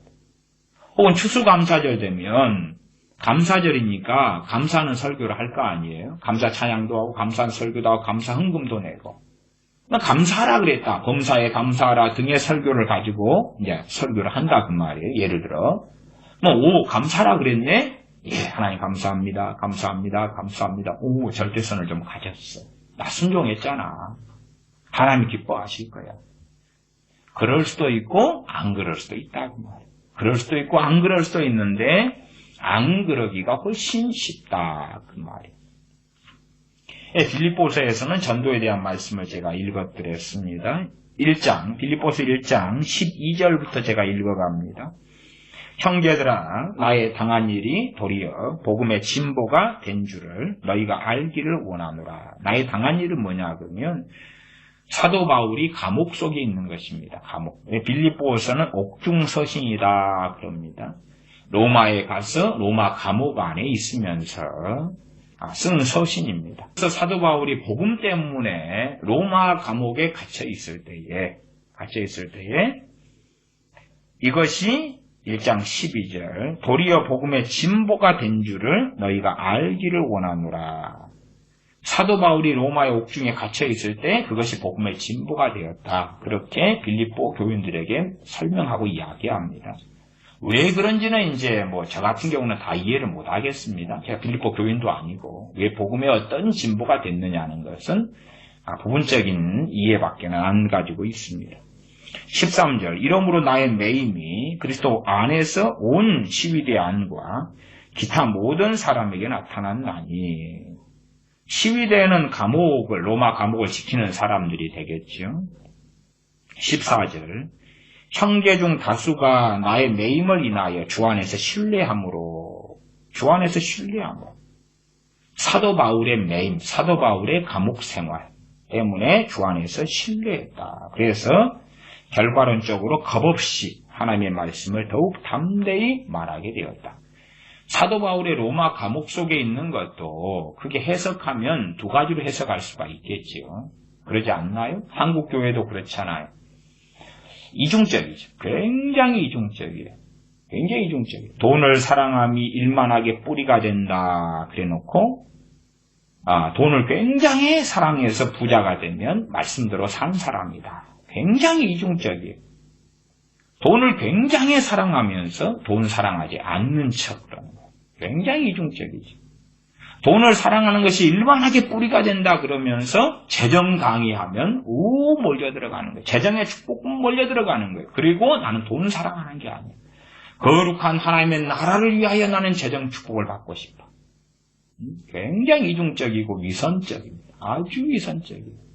혹은 추수감사절 되면 감사절이니까 감사하는 설교를 할 거 아니에요. 감사 찬양도 하고 감사하는 설교도 하고 감사 헌금도 내고. 감사하라 그랬다. 범사에 감사하라 등의 설교를 가지고 이제 설교를 한다 그 말이에요. 예를 들어 감사하라 그랬네. 하나님 감사합니다. 감사합니다. 감사합니다. 절대선을 좀 가졌어. 나 순종했잖아. 하나님 기뻐하실 거야. 그럴 수도 있고 안 그럴 수도 있다 그 말이에요. 그럴 수도 있고 안 그럴 수도 있는데 안 그러기가 훨씬 쉽다 그 말이에요. 빌립보서에서는 전도에 대한 말씀을 제가 읽어드렸습니다. 1장, 빌립보서 1장 12절부터 제가 읽어갑니다. 형제들아 나의 당한 일이 도리어 복음의 진보가 된 줄을 너희가 알기를 원하노라. 나의 당한 일은 뭐냐 그러면 사도 바울이 감옥 속에 있는 것입니다. 감옥. 빌립보서는 옥중서신이다 그럽니다. 로마에 가서 로마 감옥 안에 있으면서 쓴 서신입니다. 그래서 사도 바울이 복음 때문에 로마 감옥에 갇혀 있을 때에 이것이 1장 12절 도리어 복음의 진보가 된 줄을 너희가 알기를 원하노라. 사도 바울이 로마의 옥중에 갇혀 있을 때 그것이 복음의 진보가 되었다. 그렇게 빌립보 교인들에게 설명하고 이야기합니다. 왜 그런지는 이제 저 같은 경우는 다 이해를 못 하겠습니다. 제가 빌립보 교인도 아니고 왜 복음에 어떤 진보가 됐느냐는 것은 부분적인 이해밖에는 안 가지고 있습니다. 13절 이러므로 나의 매임이 그리스도 안에서 온 시위대 안과 기타 모든 사람에게 나타났나니 시위대는 로마 감옥을 지키는 사람들이 되겠죠. 14절 형제 중 다수가 나의 매임을 인하여 주 안에서 신뢰함으로 사도 바울의 매임, 사도 바울의 감옥 생활 때문에 주 안에서 신뢰했다. 그래서 결과론적으로 겁없이 하나님의 말씀을 더욱 담대히 말하게 되었다. 사도 바울의 로마 감옥 속에 있는 것도 그게 해석하면 두 가지로 해석할 수가 있겠지요. 그러지 않나요? 한국 교회도 그렇잖아요. 이중적이죠. 굉장히 이중적이에요. 돈을 사랑함이 일만하게 뿌리가 된다 그래놓고 돈을 굉장히 사랑해서 부자가 되면 말씀대로 산 사람이다. 굉장히 이중적이에요. 돈을 굉장히 사랑하면서 돈 사랑하지 않는 척 그러는 거예요. 굉장히 이중적이지. 돈을 사랑하는 것이 일반하게 뿌리가 된다 그러면서 재정 강의하면 몰려 들어가는 거예요. 재정의 축복은 몰려 들어가는 거예요. 그리고 나는 돈 사랑하는 게 아니야. 거룩한 하나님의 나라를 위하여 나는 재정 축복을 받고 싶어. 굉장히 이중적이고 위선적입니다. 아주 위선적이에요.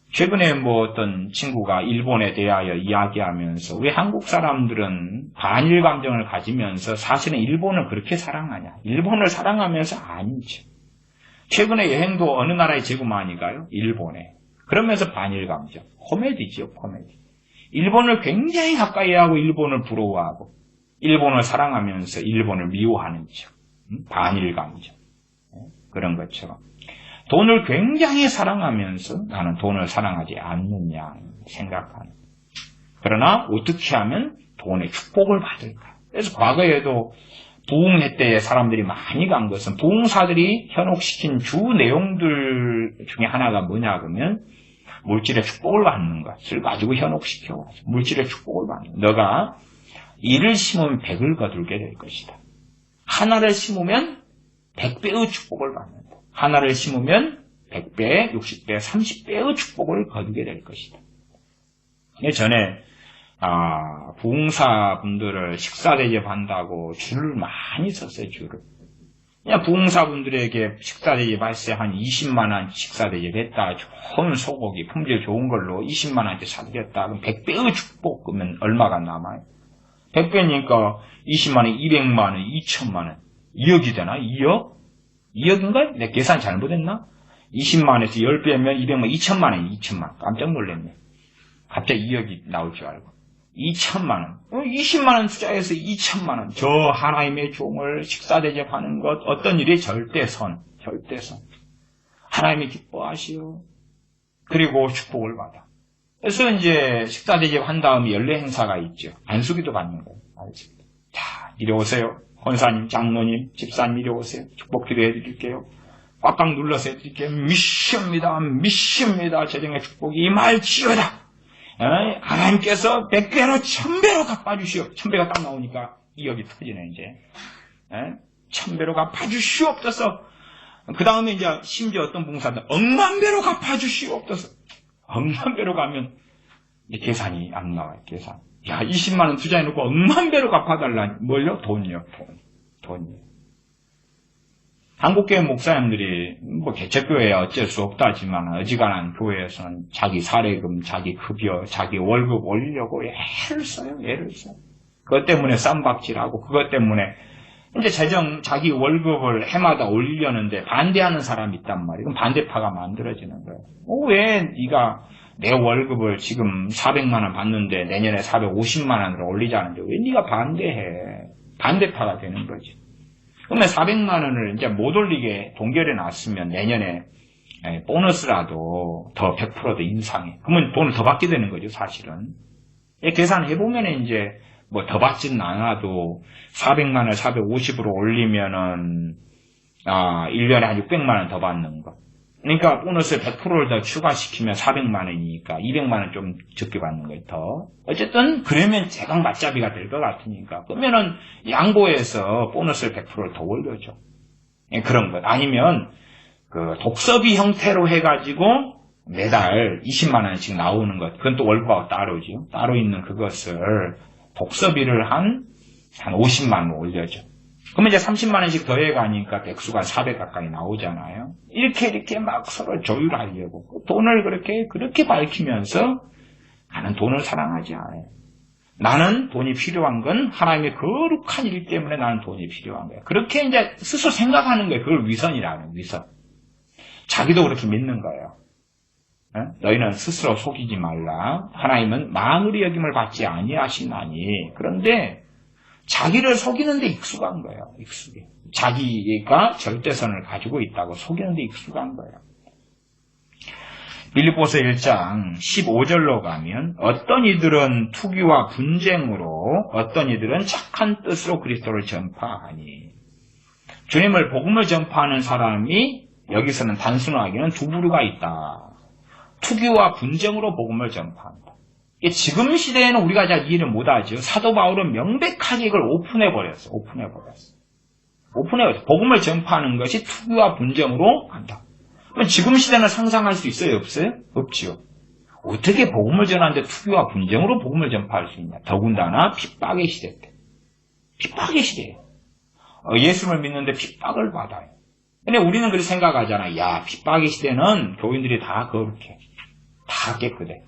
최근에 어떤 친구가 일본에 대하여 이야기하면서 우리 한국 사람들은 반일 감정을 가지면서 사실은 일본을 그렇게 사랑하냐. 일본을 사랑하면서 아니죠. 최근에 여행도 어느 나라에 제구 많이 가요? 일본에. 그러면서 반일 감정. 코미디지요, 코미디. 일본을 굉장히 가까이 하고 일본을 부러워하고 일본을 사랑하면서 일본을 미워하는 척. 반일 감정. 그런 것처럼. 돈을 굉장히 사랑하면서 나는 돈을 사랑하지 않느냐 생각하는. 그러나 어떻게 하면 돈의 축복을 받을까? 그래서 과거에도 부흥회 때에 사람들이 많이 간 것은 부흥사들이 현혹시킨 주 내용들 중에 하나가 뭐냐 그러면 물질의 축복을 받는 것을 가지고 현혹시켜. 물질의 축복을 받는. 너가 이를 심으면 100을 거둘게 될 것이다. 하나를 심으면 100배의 축복을 받는다. 하나를 심으면 100배, 60배, 30배의 축복을 거두게 될 것이다. 전에 부흥사분들을 식사 대접한다고 줄을 많이 섰어요. 줄을. 그냥 부흥사분들에게 식사 대접할 때 한 20만 원 식사 대접했다. 좋은 소고기, 품질 좋은 걸로 20만 원한테 사드렸다. 그럼 100배의 축복 그러면 얼마가 남아요? 100배니까 20만 원, 200만 원, 2천만 원. 2억이 되나? 2억? 2억인가? 내 계산 잘못했나? 20만원에서 10배면 200만, 2천만 원, 2천만. 깜짝 놀랐네. 갑자기 2억이 나올 줄 알고. 2천만 원. 20만 원 투자해서 2천만 원. 저 하나님의 종을 식사 대접하는 것, 어떤 일이 절대선. 하나님이 기뻐하시오. 그리고 축복을 받아. 그래서 이제 식사 대접한 다음에 연례 행사가 있죠. 안수기도 받는 거예요. 알겠습니다. 자, 이리 오세요. 권사님, 장로님, 집사님 이리 오세요. 축복 기도해 드릴게요. 꽉꽉 눌러서 해드릴게요. 미십니다. 재정의 축복이 임할지어다. 하나님께서 100배로 1000배로 갚아주시오. 1000배가 딱 나오니까 2억이 터지네 이제. 1000배로 갚아주시옵소서. 그 다음에 이제 심지어 어떤 봉사들 10,000배로 갚아주시옵소서. 10,000배로 가면 이제 계산이 안 나와요. 계산. 야, 20만 원 투자해놓고 10,000배로 갚아달라니. 뭘요? 돈이요. 돈이요. 한국교회 목사님들이 개척교회에 어쩔 수 없다지만 어지간한 교회에서는 자기 사례금, 자기 급여, 자기 월급 올리려고 애를 써요. 그것 때문에 쌈박질하고 그것 때문에 이제 자기 월급을 해마다 올리려는데 반대하는 사람이 있단 말이에요. 그럼 반대파가 만들어지는 거예요. 왜 네가 내 월급을 지금 400만 원 받는데 내년에 450만 원으로 올리자는데 왜 네가 반대해? 반대파가 되는 거지. 그러면 400만 원을 이제 못 올리게 동결해 놨으면 내년에 보너스라도 더 100%도 인상해. 그러면 돈을 더 받게 되는 거죠, 사실은. 계산해보면 이제 뭐 더 받지는 않아도 400만 원 450으로 올리면은 1년에 한 600만 원 더 받는 거. 그러니까 보너스 100%를 더 추가시키면 400만 원이니까 200만 원 좀 적게 받는 거예요, 더. 어쨌든 그러면 제각 맞잡이가 될 것 같으니까 그러면은 양보해서 보너스를 100%를 더 올려줘. 그런 것. 아니면 그 독서비 형태로 해가지고 매달 20만 원씩 나오는 것. 그건 또 월급하고 따로죠. 따로 있는 그것을 독서비를 한 50만 원 올려줘. 그러면 이제 30만 원씩 더해가니까 백수가 400 가까이 나오잖아요. 이렇게 막 서로 조율하려고. 돈을 그렇게 밝히면서 나는 돈을 사랑하지 않아요. 나는 돈이 필요한 건 하나님의 거룩한 일 때문에 나는 돈이 필요한 거야. 그렇게 이제 스스로 생각하는 거예요. 그걸 위선이라는 위선. 자기도 그렇게 믿는 거예요. 너희는 스스로 속이지 말라. 하나님은 만물의 여김을 받지 아니하시나니. 그런데 자기를 속이는 데 익숙한 거예요. 익숙해. 자기가 절대선을 가지고 있다고 속이는 데 익숙한 거예요. 빌립보서 1장 15절로 가면 어떤 이들은 투기와 분쟁으로 어떤 이들은 착한 뜻으로 그리스도를 전파하니. 주님을 복음을 전파하는 사람이 여기서는 단순하게는 두 부류가 있다. 투기와 분쟁으로 복음을 전파한다. 지금 시대에는 우리가 잘 이해를 못하죠. 사도 바울은 명백하게 이걸 오픈해버렸어. 복음을 전파하는 것이 투기와 분쟁으로 간다. 그럼 지금 시대는 상상할 수 있어요? 없어요? 없지요. 어떻게 복음을 전하는데 투기와 분쟁으로 복음을 전파할 수 있냐. 더군다나 핍박의 시대 때. 핍박의 시대예요. 예수를 믿는데 핍박을 받아요. 근데 우리는 그렇게 생각하잖아요. 야, 핍박의 시대는 교인들이 다 거룩해. 다 깨끗해.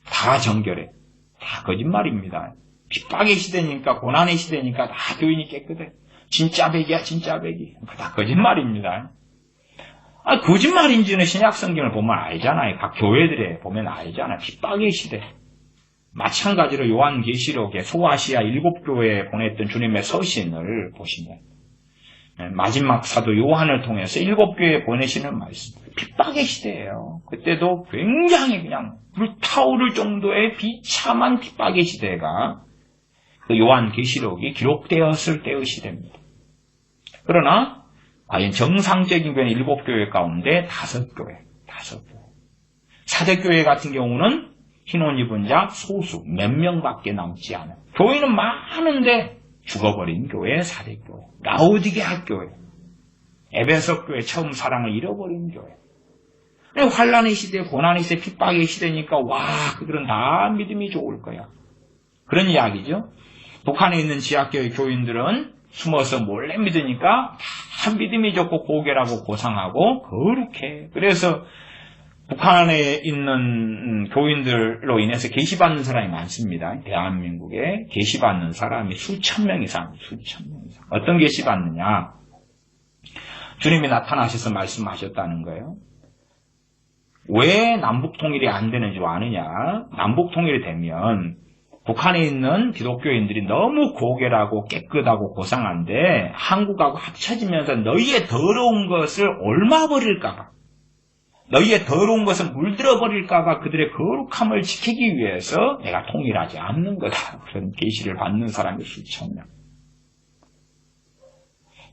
다 정결해. 다 거짓말입니다. 핍박의 시대니까, 고난의 시대니까 다 교인이 깨끗해. 진짜 백이야, 진짜 백이. 다 거짓말입니다. 거짓말인지는 신약 성경을 보면 알잖아요. 각 교회들에 보면 알잖아요. 핍박의 시대. 마찬가지로 요한계시록에 소아시아 7교회에 보냈던 주님의 서신을 보시면 마지막 사도 요한을 통해서 7교회에 보내시는 말씀. 핍박의 시대예요. 그때도 굉장히 그냥 불타오를 정도의 비참한 핍박의 시대가 그 요한계시록이 기록되었을 때의 시대입니다. 그러나 과연 정상적인 교회는 7교회 가운데 5교회. 사대교회 같은 경우는 흰옷 입은 자 소수 몇 명밖에 남지 않아요. 교회는 많은데 죽어버린 교회 사대교회. 라오디게아 교회. 에베소 교회 처음 사랑을 잃어버린 교회. 환란의 시대, 고난의 시대, 핍박의 시대니까 그들은 다 믿음이 좋을 거야. 그런 이야기죠. 북한에 있는 지하교회 교인들은 숨어서 몰래 믿으니까 다 믿음이 좋고 고결하고 고상하고 거룩해. 그래서 북한에 있는 교인들로 인해서 계시받는 사람이 많습니다. 대한민국에 계시받는 사람이 수천 명 이상. 어떤 계시받느냐? 주님이 나타나셔서 말씀하셨다는 거예요. 왜 남북 통일이 안 되는지 아느냐? 남북 통일이 되면 북한에 있는 기독교인들이 너무 고결하고 깨끗하고 고상한데 한국하고 합쳐지면서 너희의 더러운 것을 옮아버릴까봐, 너희의 더러운 것을 물들어버릴까봐 그들의 거룩함을 지키기 위해서 내가 통일하지 않는 거다. 그런 계시를 받는 사람이 수천 명.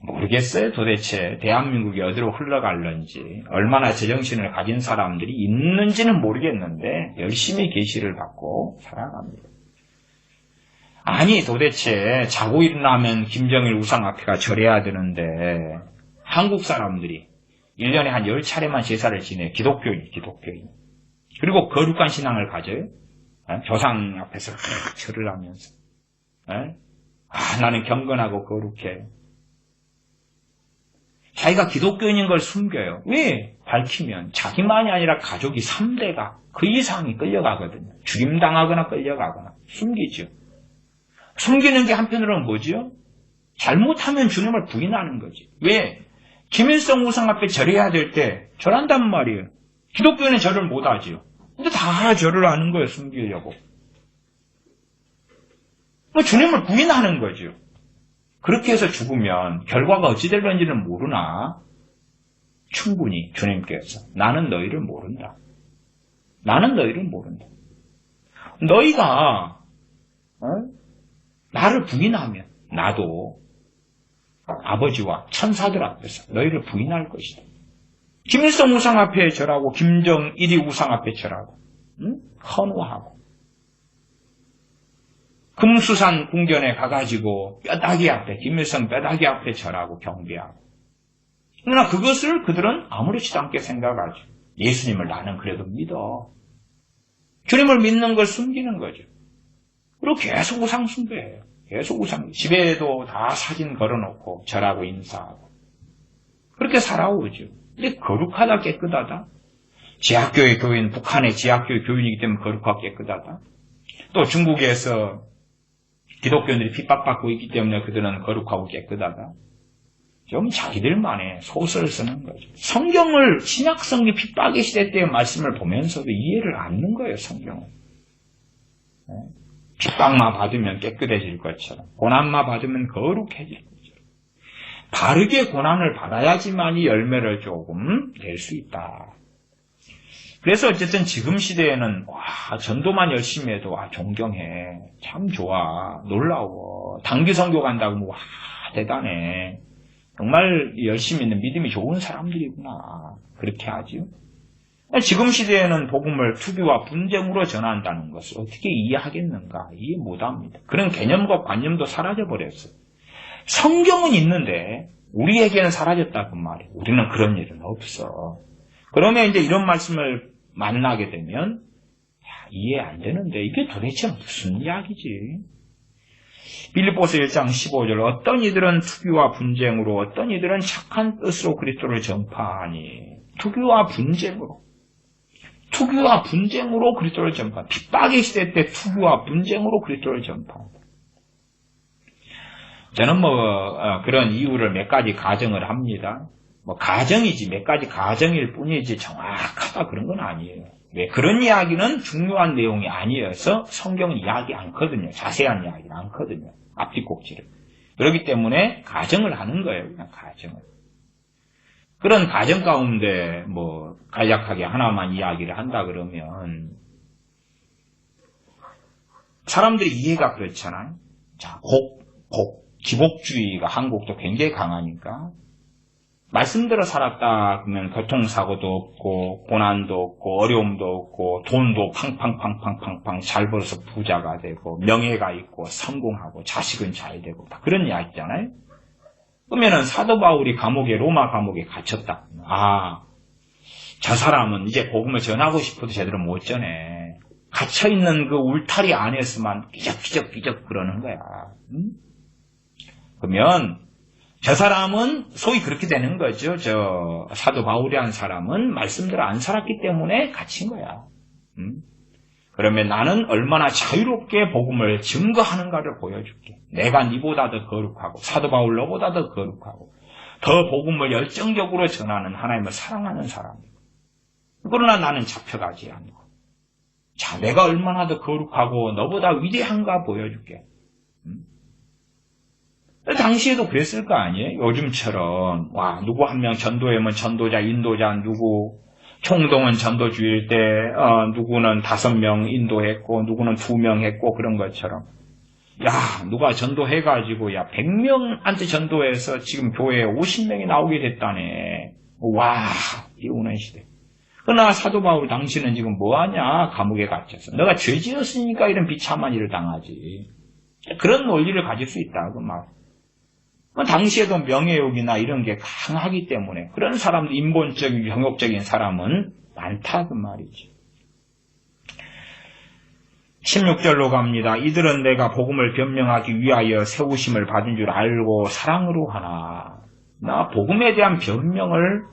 모르겠어요. 도대체 대한민국이 어디로 흘러갈런지, 얼마나 제정신을 가진 사람들이 있는지는 모르겠는데 열심히 계시를 받고 살아갑니다. 아니, 도대체 자고 일어나면 김정일 우상 앞에가 절해야 되는데 한국 사람들이 1년에 한 10차례만 제사를 지내요. 기독교인. 그리고 거룩한 신앙을 가져요. 조상 앞에서 절을 하면서. 나는 경건하고 거룩해. 자기가 기독교인인 걸 숨겨요. 왜? 밝히면 자기만이 아니라 가족이 3대가 그 이상이 끌려가거든요. 죽임당하거나 끌려가거나 숨기죠. 숨기는 게 한편으로는 뭐지요? 잘못하면 주님을 부인하는 거지. 왜? 김일성 우상 앞에 절해야 될 때 절한단 말이에요. 기독교는 절을 못하지요. 근데 다 절을 하는 거예요. 숨기려고. 주님을 부인하는 거죠. 그렇게 해서 죽으면 결과가 어찌 될런지는 모르나 충분히 주님께서 나는 너희를 모른다. 나는 너희를 모른다. 너희가 나를 부인하면 나도 아버지와 천사들 앞에서 너희를 부인할 것이다. 김일성 우상 앞에 절하고 김정일이 우상 앞에 절하고 헌화하고 금수산 궁전에 가가지고 뼈다귀 앞에 김일성 뼈다귀 앞에 절하고 경배하고 그러나 그것을 그들은 아무렇지도 않게 생각하죠. 예수님을 나는 그래도 믿어. 주님을 믿는 걸 숨기는 거죠. 그리고 계속 우상 숭배해요. 계속 우상. 집에도 다 사진 걸어놓고 절하고 인사하고 그렇게 살아오죠. 근데 거룩하다 깨끗하다. 지하교회 교인, 북한의 지하교회 교인이기 때문에 거룩하고 깨끗하다. 또 중국에서 기독교인들이 핍박받고 있기 때문에 그들은 거룩하고 깨끗하다. 좀 자기들만의 소설을 쓰는 거죠. 성경을 신약성경 핍박의 시대 때의 말씀을 보면서도 이해를 않는 거예요. 성경은. 핍박만 받으면 깨끗해질 것처럼 고난만 받으면 거룩해질 것처럼 바르게 고난을 받아야지만이 열매를 조금 낼 수 있다. 그래서 어쨌든 지금 시대에는 와 전도만 열심히 해도 와 존경해. 참 좋아. 놀라워. 단기 선교 간다고 뭐 와 대단해. 정말 열심히 있는 믿음이 좋은 사람들이구나. 그렇게 하지요. 지금 시대에는 복음을 투기와 분쟁으로 전한다는 것을 어떻게 이해하겠는가? 이해 못합니다. 그런 개념과 관념도 사라져버렸어요. 성경은 있는데 우리에게는 사라졌다고 말이에요. 우리는 그런 일은 없어. 그러면 이제 이런 말씀을 만나게 되면 이해 안 되는데 이게 도대체 무슨 이야기지? 빌립보서 1장 15절 어떤 이들은 투기와 분쟁으로 어떤 이들은 착한 뜻으로 그리스도를 전파하니 투기와 분쟁으로 그리스도를 전파한다. 핍박의 시대 때 투기와 분쟁으로 그리스도를 전파한다. 저는 그런 이유를 몇 가지 가정을 합니다. 가정이지 몇 가지 가정일 뿐이지 정확하다 그런 건 아니에요. 왜? 그런 이야기는 중요한 내용이 아니어서 성경은 이야기 않거든요. 자세한 이야기는 않거든요. 앞뒤꼭지를. 그렇기 때문에 가정을 하는 거예요. 그냥 가정을. 그런 가정 가운데 간략하게 하나만 이야기를 한다 그러면 사람들이 이해가 그렇잖아요. 자, 기복주의가 한국도 굉장히 강하니까 말씀대로 살았다 그러면 교통사고도 없고 고난도 없고 어려움도 없고 돈도 팡팡팡팡팡팡 잘 벌어서 부자가 되고 명예가 있고 성공하고 자식은 잘 되고 다 그런 이야기잖아요. 그러면은 사도 바울이 로마 감옥에 갇혔다. 저 사람은 이제 복음을 전하고 싶어도 제대로 못 전해. 갇혀있는 그 울타리 안에서만 삐적삐적 그러는 거야. 그러면 저 사람은 소위 그렇게 되는 거죠. 저 사도 바울이라는 사람은 말씀대로 안 살았기 때문에 갇힌 거야. 그러면 나는 얼마나 자유롭게 복음을 증거하는가를 보여줄게. 내가 네보다 더 거룩하고 사도 바울 너보다 더 거룩하고 더 복음을 열정적으로 전하는 하나님을 사랑하는 사람이고 그러나 나는 잡혀가지 않고 자 내가 얼마나 더 거룩하고 너보다 위대한가 보여줄게. 당시에도 그랬을 거 아니에요? 요즘처럼 누구 한 명 전도하면 전도자, 인도자 누구 총동은 전도주일 때 누구는 5명 인도했고 누구는 2명 했고 그런 것처럼 누가 전도해가지고 100명한테 전도해서 지금 교회에 50명이 나오게 됐다네. 이 우는 시대. 그러나 사도 바울 당신은 지금 뭐하냐? 감옥에 갇혀서. 너가 죄 지었으니까 이런 비참한 일을 당하지. 그런 논리를 가질 수 있다. 그 말. 당시에도 명예욕이나 이런 게 강하기 때문에 그런 사람들, 인본적인, 경욕적인 사람은 많다 그 말이지. 16절로 갑니다. 이들은 내가 복음을 변명하기 위하여 세우심을 받은 줄 알고 사랑으로 하나. 나 복음에 대한 변명을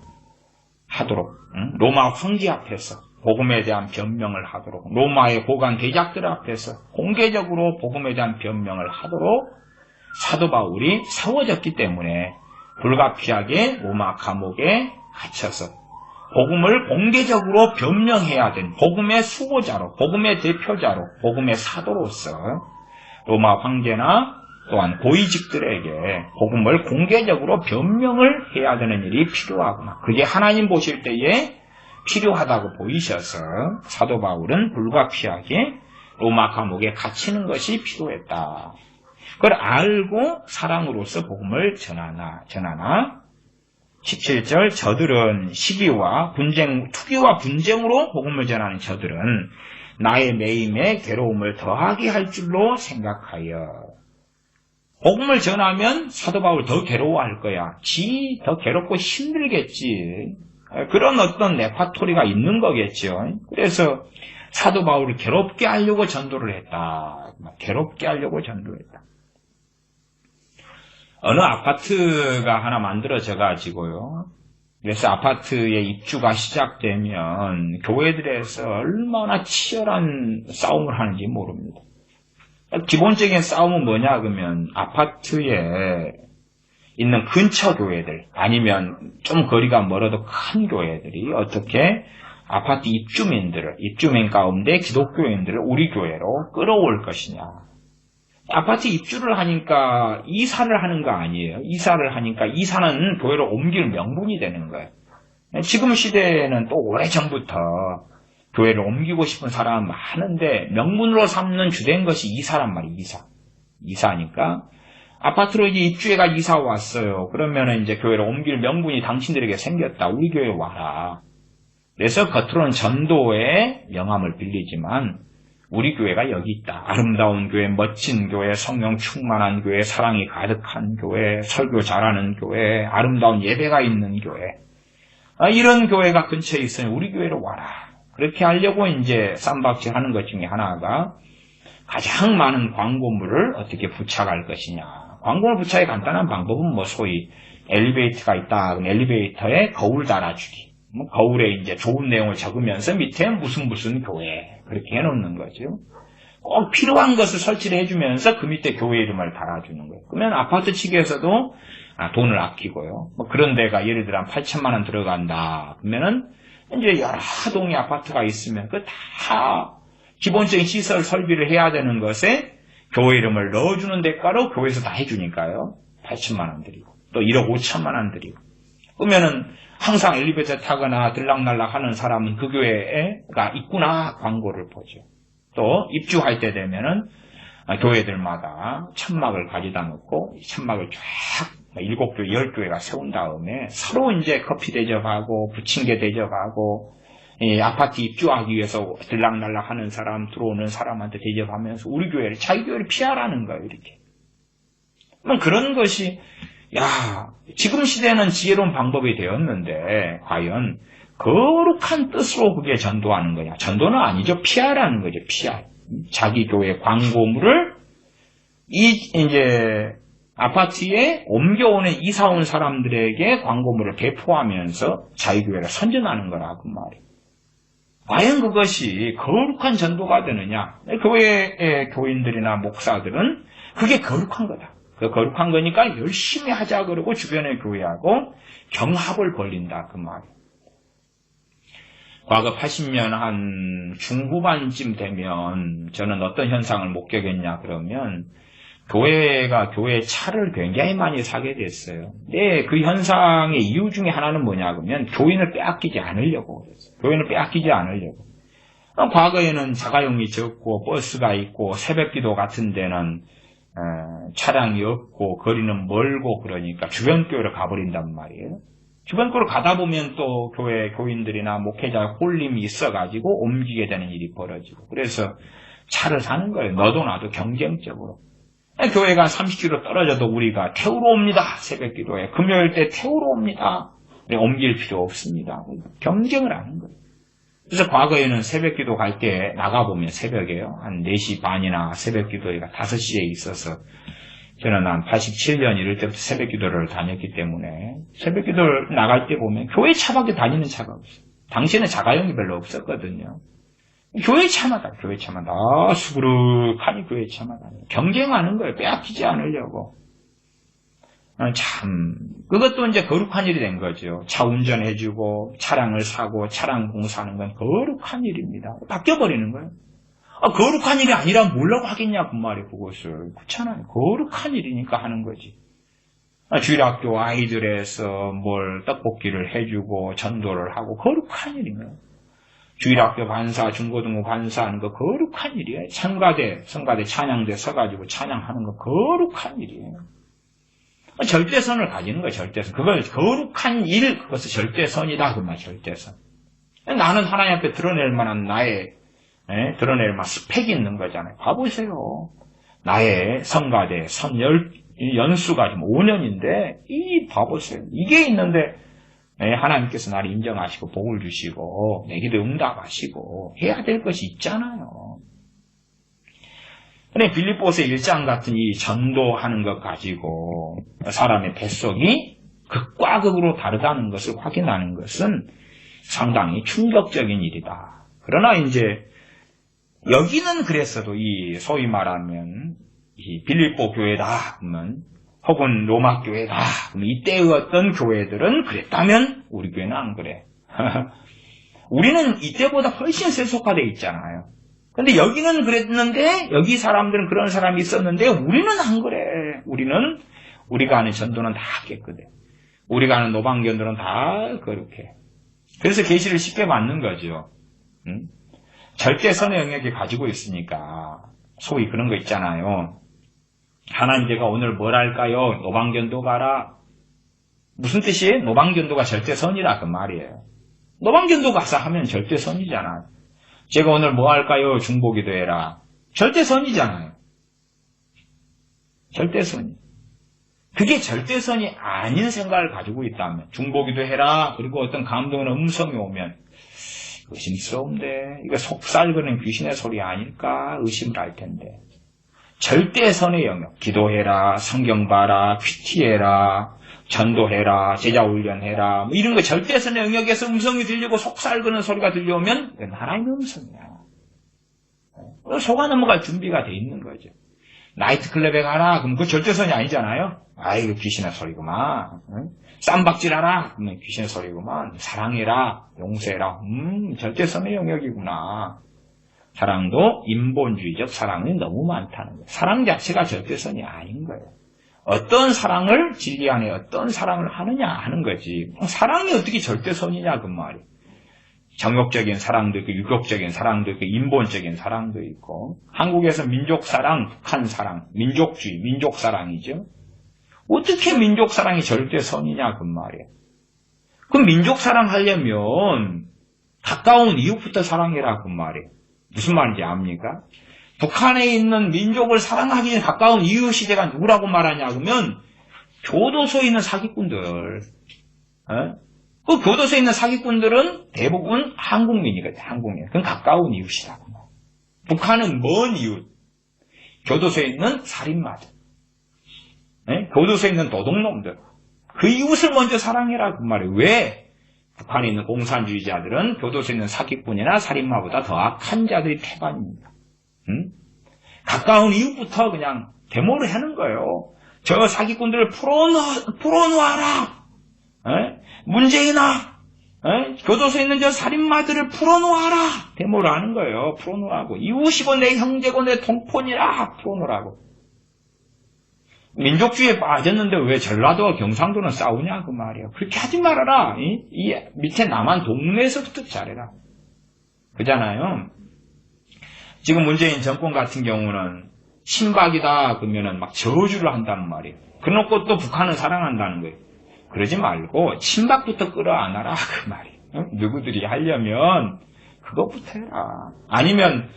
하도록 로마 황제 앞에서 복음에 대한 변명을 하도록, 로마의 고관 대작들 앞에서 공개적으로 복음에 대한 변명을 하도록 사도 바울이 세워졌기 때문에 불가피하게 로마 감옥에 갇혀서 복음을 공개적으로 변명해야 된 복음의 수호자로, 복음의 대표자로, 복음의 사도로서 로마 황제나 또한 고위직들에게 복음을 공개적으로 변명을 해야 되는 일이 필요하구나. 그게 하나님 보실 때에 필요하다고 보이셔서 사도 바울은 불가피하게 로마 감옥에 갇히는 것이 필요했다. 그걸 알고 사랑으로서 복음을 전하나 17절 저들은 시기와 분쟁, 투기와 분쟁으로 복음을 전하는 저들은 나의 매임에 괴로움을 더하게 할 줄로 생각하여. 복음을 전하면 사도 바울 더 괴로워할 거야. 지 더 괴롭고 힘들겠지. 그런 어떤 레파토리가 있는 거겠죠. 그래서 사도 바울을 괴롭게 하려고 전도를 했다. 괴롭게 하려고 전도를 했다. 어느 아파트가 하나 만들어져 가지고요. 그래서 아파트의 입주가 시작되면 교회들에서 얼마나 치열한 싸움을 하는지 모릅니다. 기본적인 싸움은 뭐냐 그러면 아파트에 있는 근처 교회들 아니면 좀 거리가 멀어도 큰 교회들이 어떻게 아파트 입주민 가운데 기독교인들을 우리 교회로 끌어올 것이냐. 아파트 입주를 하니까 이사를 하는 거 아니에요. 이사를 하니까 이사는 교회로 옮길 명분이 되는 거예요. 지금 시대에는 또 오래전부터 교회를 옮기고 싶은 사람은 많은데 명분으로 삼는 주된 것이 이사란 말이에요. 이사니까 아파트로 이제 입주해가 이사 왔어요. 그러면은 이제 교회를 옮길 명분이 당신들에게 생겼다. 우리 교회 와라. 그래서 겉으로는 전도의 명함을 빌리지만 우리 교회가 여기 있다. 아름다운 교회, 멋진 교회, 성령 충만한 교회, 사랑이 가득한 교회, 설교 잘하는 교회, 아름다운 예배가 있는 교회. 이런 교회가 근처에 있으니 우리 교회로 와라. 그렇게 하려고 이제 쌈박질 하는 것 중에 하나가 가장 많은 광고물을 어떻게 부착할 것이냐. 광고물 부착의 간단한 방법은 뭐 소위 엘리베이터가 있다. 그럼 엘리베이터에 거울 달아주기. 거울에 이제 좋은 내용을 적으면서 밑에 무슨 교회. 그렇게 해놓는 거죠. 꼭 필요한 것을 설치를 해주면서 그 밑에 교회 이름을 달아주는 거예요. 그러면 아파트 측에서도 돈을 아끼고요. 뭐 그런 데가 예를 들어 한 8천만 원 들어간다. 그러면은 이제 여러 동의 아파트가 있으면 그 다 기본적인 시설 설비를 해야 되는 것에 교회 이름을 넣어주는 대가로 교회에서 다 해주니까요. 8천만 원 드리고 또 1억 5천만 원 드리고 그러면은 항상 엘리베이터 타거나 들락날락 하는 사람은 그 교회가 있구나 광고를 보죠. 또 입주할 때 되면은 교회들마다 천막을 가져다 놓고 천막을 쫙 7교회, 10교회가 세운 다음에 서로 이제 커피 대접하고 부침개 대접하고 아파트 입주하기 위해서 들락날락 하는 사람, 들어오는 사람한테 대접하면서 우리 교회를, 자기 교회를 피하라는 거예요, 이렇게. 그런 것이, 지금 시대는 지혜로운 방법이 되었는데, 과연, 거룩한 뜻으로 그게 전도하는 거냐. 전도는 아니죠. 피하라는 거죠, 피하. 자기 교회 광고물을, 이제, 아파트에 옮겨오는 이사 온 사람들에게 광고물을 배포하면서 자기 교회를 선전하는 거라고 말이에요. 과연 그것이 거룩한 전도가 되느냐? 교회의 교인들이나 목사들은 그게 거룩한 거다. 그 거룩한 거니까 열심히 하자 그러고 주변의 교회하고 경합을 벌린다 그 말이에요. 과거 80년 한 중후반쯤 되면 저는 어떤 현상을 목격했냐 그러면 교회가 교회 차를 굉장히 많이 사게 됐어요. 근데 그 현상의 이유 중에 하나는 뭐냐 그러면 교인을 빼앗기지 않으려고 그랬어요. 교인을 빼앗기지 않으려고. 과거에는 자가용이 적고 버스가 있고 새벽기도 같은 데는 차량이 없고 거리는 멀고 그러니까 주변 교회로 가버린단 말이에요. 주변 교회로 가다 보면 또 교회 교인들이나 목회자 홀림이 있어가지고 옮기게 되는 일이 벌어지고 그래서 차를 사는 거예요. 너도 나도 경쟁적으로. 교회가 30km 떨어져도 우리가 태우러 옵니다. 새벽기도에. 금요일 때 태우러 옵니다. 옮길 필요 없습니다. 경쟁을 하는 거예요. 그래서 과거에는 새벽기도 갈 때 나가보면 새벽에요. 한 4시 반이나 새벽기도회가 5시에 있어서 저는 한 87년 이럴 때부터 새벽기도를 다녔기 때문에 새벽기도를 나갈 때 보면 교회 차밖에 다니는 차가 없어요. 당시에는 자가용이 별로 없었거든요. 교회 차마다 수그룩하니 교회 차마다 경쟁하는 거예요. 빼앗기지 않으려고. 참 그것도 이제 거룩한 일이 된 거죠. 차 운전해주고 차량을 사고 차량 공사하는 건 거룩한 일입니다. 바뀌어버리는 거예요. 거룩한 일이 아니라 뭐라고 하겠냐 그 말이 그것을. 그렇잖아요. 거룩한 일이니까 하는 거지. 주일학교 아이들에서 뭘 떡볶이를 해주고 전도를 하고 거룩한 일이에요. 주일학교 반사, 중고등부 반사하는 거 거룩한 일이에요. 성가대 찬양대 서가지고 찬양하는 거 거룩한 일이에요. 절대선을 가지는 거예요. 절대선. 그걸 거룩한 일, 그것은 절대선이다. 그 말 절대선. 나는 하나님 앞에 드러낼 만한 드러낼 만한 스펙이 있는 거잖아요. 봐보세요. 나의 성가대 연수가 지금 5년인데 봐보세요. 이게 있는데 하나님께서 나를 인정하시고 복을 주시고 내 기도에 응답하시고 해야 될 것이 있잖아요. 근데 빌립보서 1장 같은 이 전도하는 것 가지고 사람의 뱃속이 극과 극으로 다르다는 것을 확인하는 것은 상당히 충격적인 일이다. 그러나 이제 여기는 그랬어도 이 소위 말하면 이 빌립보 교회다 그러면 혹은 로마 교회다 그러면 이때의 어떤 교회들은 그랬다면 우리 교회는 안 그래. 우리는 이때보다 훨씬 세속화되어 있잖아요. 근데 여기는 그랬는데 여기 사람들은 그런 사람이 있었는데 우리는 안 그래. 우리가 하는 전도는 다 깨끗해. 우리가 하는 노방전도는 다 그렇게. 그래서 계시를 쉽게 받는 거죠. 절대선의 영역이 가지고 있으니까 소위 그런 거 있잖아요. 하나님 제가 오늘 뭘 할까요? 노방전도 가라. 무슨 뜻이에요? 노방전도가 절대선이라 그 말이에요. 노방전도 가서 하면 절대선이잖아요. 제가 오늘 뭐 할까요? 중보기도 해라. 절대선이잖아요. 절대선이. 그게 절대선이 아닌 생각을 가지고 있다면 중보기도 해라. 그리고 어떤 감동의 음성이 오면 의심스러운데 이거 속살거는 귀신의 소리 아닐까 의심을 할 텐데 절대선의 영역 기도해라. 성경 봐라. 큐티해라. 전도해라, 제자훈련해라, 뭐 이런 거 절대선의 영역에서 음성이 들리고 속살거는 소리가 들려오면 그건 하나님의 음성이야. 속아 넘어갈 준비가 돼 있는 거죠. 나이트클럽에 가라, 그럼 그 절대선이 아니잖아요. 이거 귀신의 소리구만. 쌈박질하라, 그러면 귀신의 소리구만. 사랑해라, 용서해라, 절대선의 영역이구나. 사랑도 인본주의적 사랑이 너무 많다는 거예요. 사랑 자체가 절대선이 아닌 거예요. 어떤 사랑을 진리 안에 어떤 사랑을 하느냐 하는 거지. 사랑이 어떻게 절대선이냐 그 말이에요. 정욕적인 사랑도 있고 유격적인 사랑도 있고 인본적인 사랑도 있고 한국에서 민족사랑, 북한사랑, 민족주의, 민족사랑이죠. 어떻게 민족사랑이 절대선이냐 그 말이에요. 그럼 민족사랑 하려면 가까운 이웃부터 사랑해라 그 말이에요. 무슨 말인지 압니까? 북한에 있는 민족을 사랑하기 전에 가까운 이웃 시대가 누구라고 말하냐 그러면 교도소에 있는 사기꾼들. 그 교도소에 있는 사기꾼들은 대부분 한국민이거든요. 한국민. 그건 가까운 이웃이라고. 북한은 먼 이웃. 교도소에 있는 살인마들. 교도소에 있는 도둑놈들. 그 이웃을 먼저 사랑해라 그 말이에요. 왜? 북한에 있는 공산주의자들은 교도소에 있는 사기꾼이나 살인마보다 더 악한 자들이 태반입니다. 가까운 이웃부터 그냥 데모를 하는 거예요. 저 사기꾼들을 풀어놓아라. 문재인아, 교도소에 있는 저 살인마들을 풀어놓아라. 데모를 하는 거예요. 풀어놓으라고. 이웃이고 내 형제고 내 동폰이라 풀어놓으라고. 민족주의에 빠졌는데 왜 전라도와 경상도는 싸우냐 그 말이에요. 그렇게 하지 말아라. 이 밑에 남한 동네에서부터 잘해라. 그잖아요. 지금 문재인 정권 같은 경우는 신박이다 그러면은 막 저주를 한다는 말이에요. 그래놓고 또 북한을 사랑한다는 거예요. 그러지 말고 친박부터 끌어안아라 그 말이에요. 누구들이 하려면 그것부터 해라. 아니면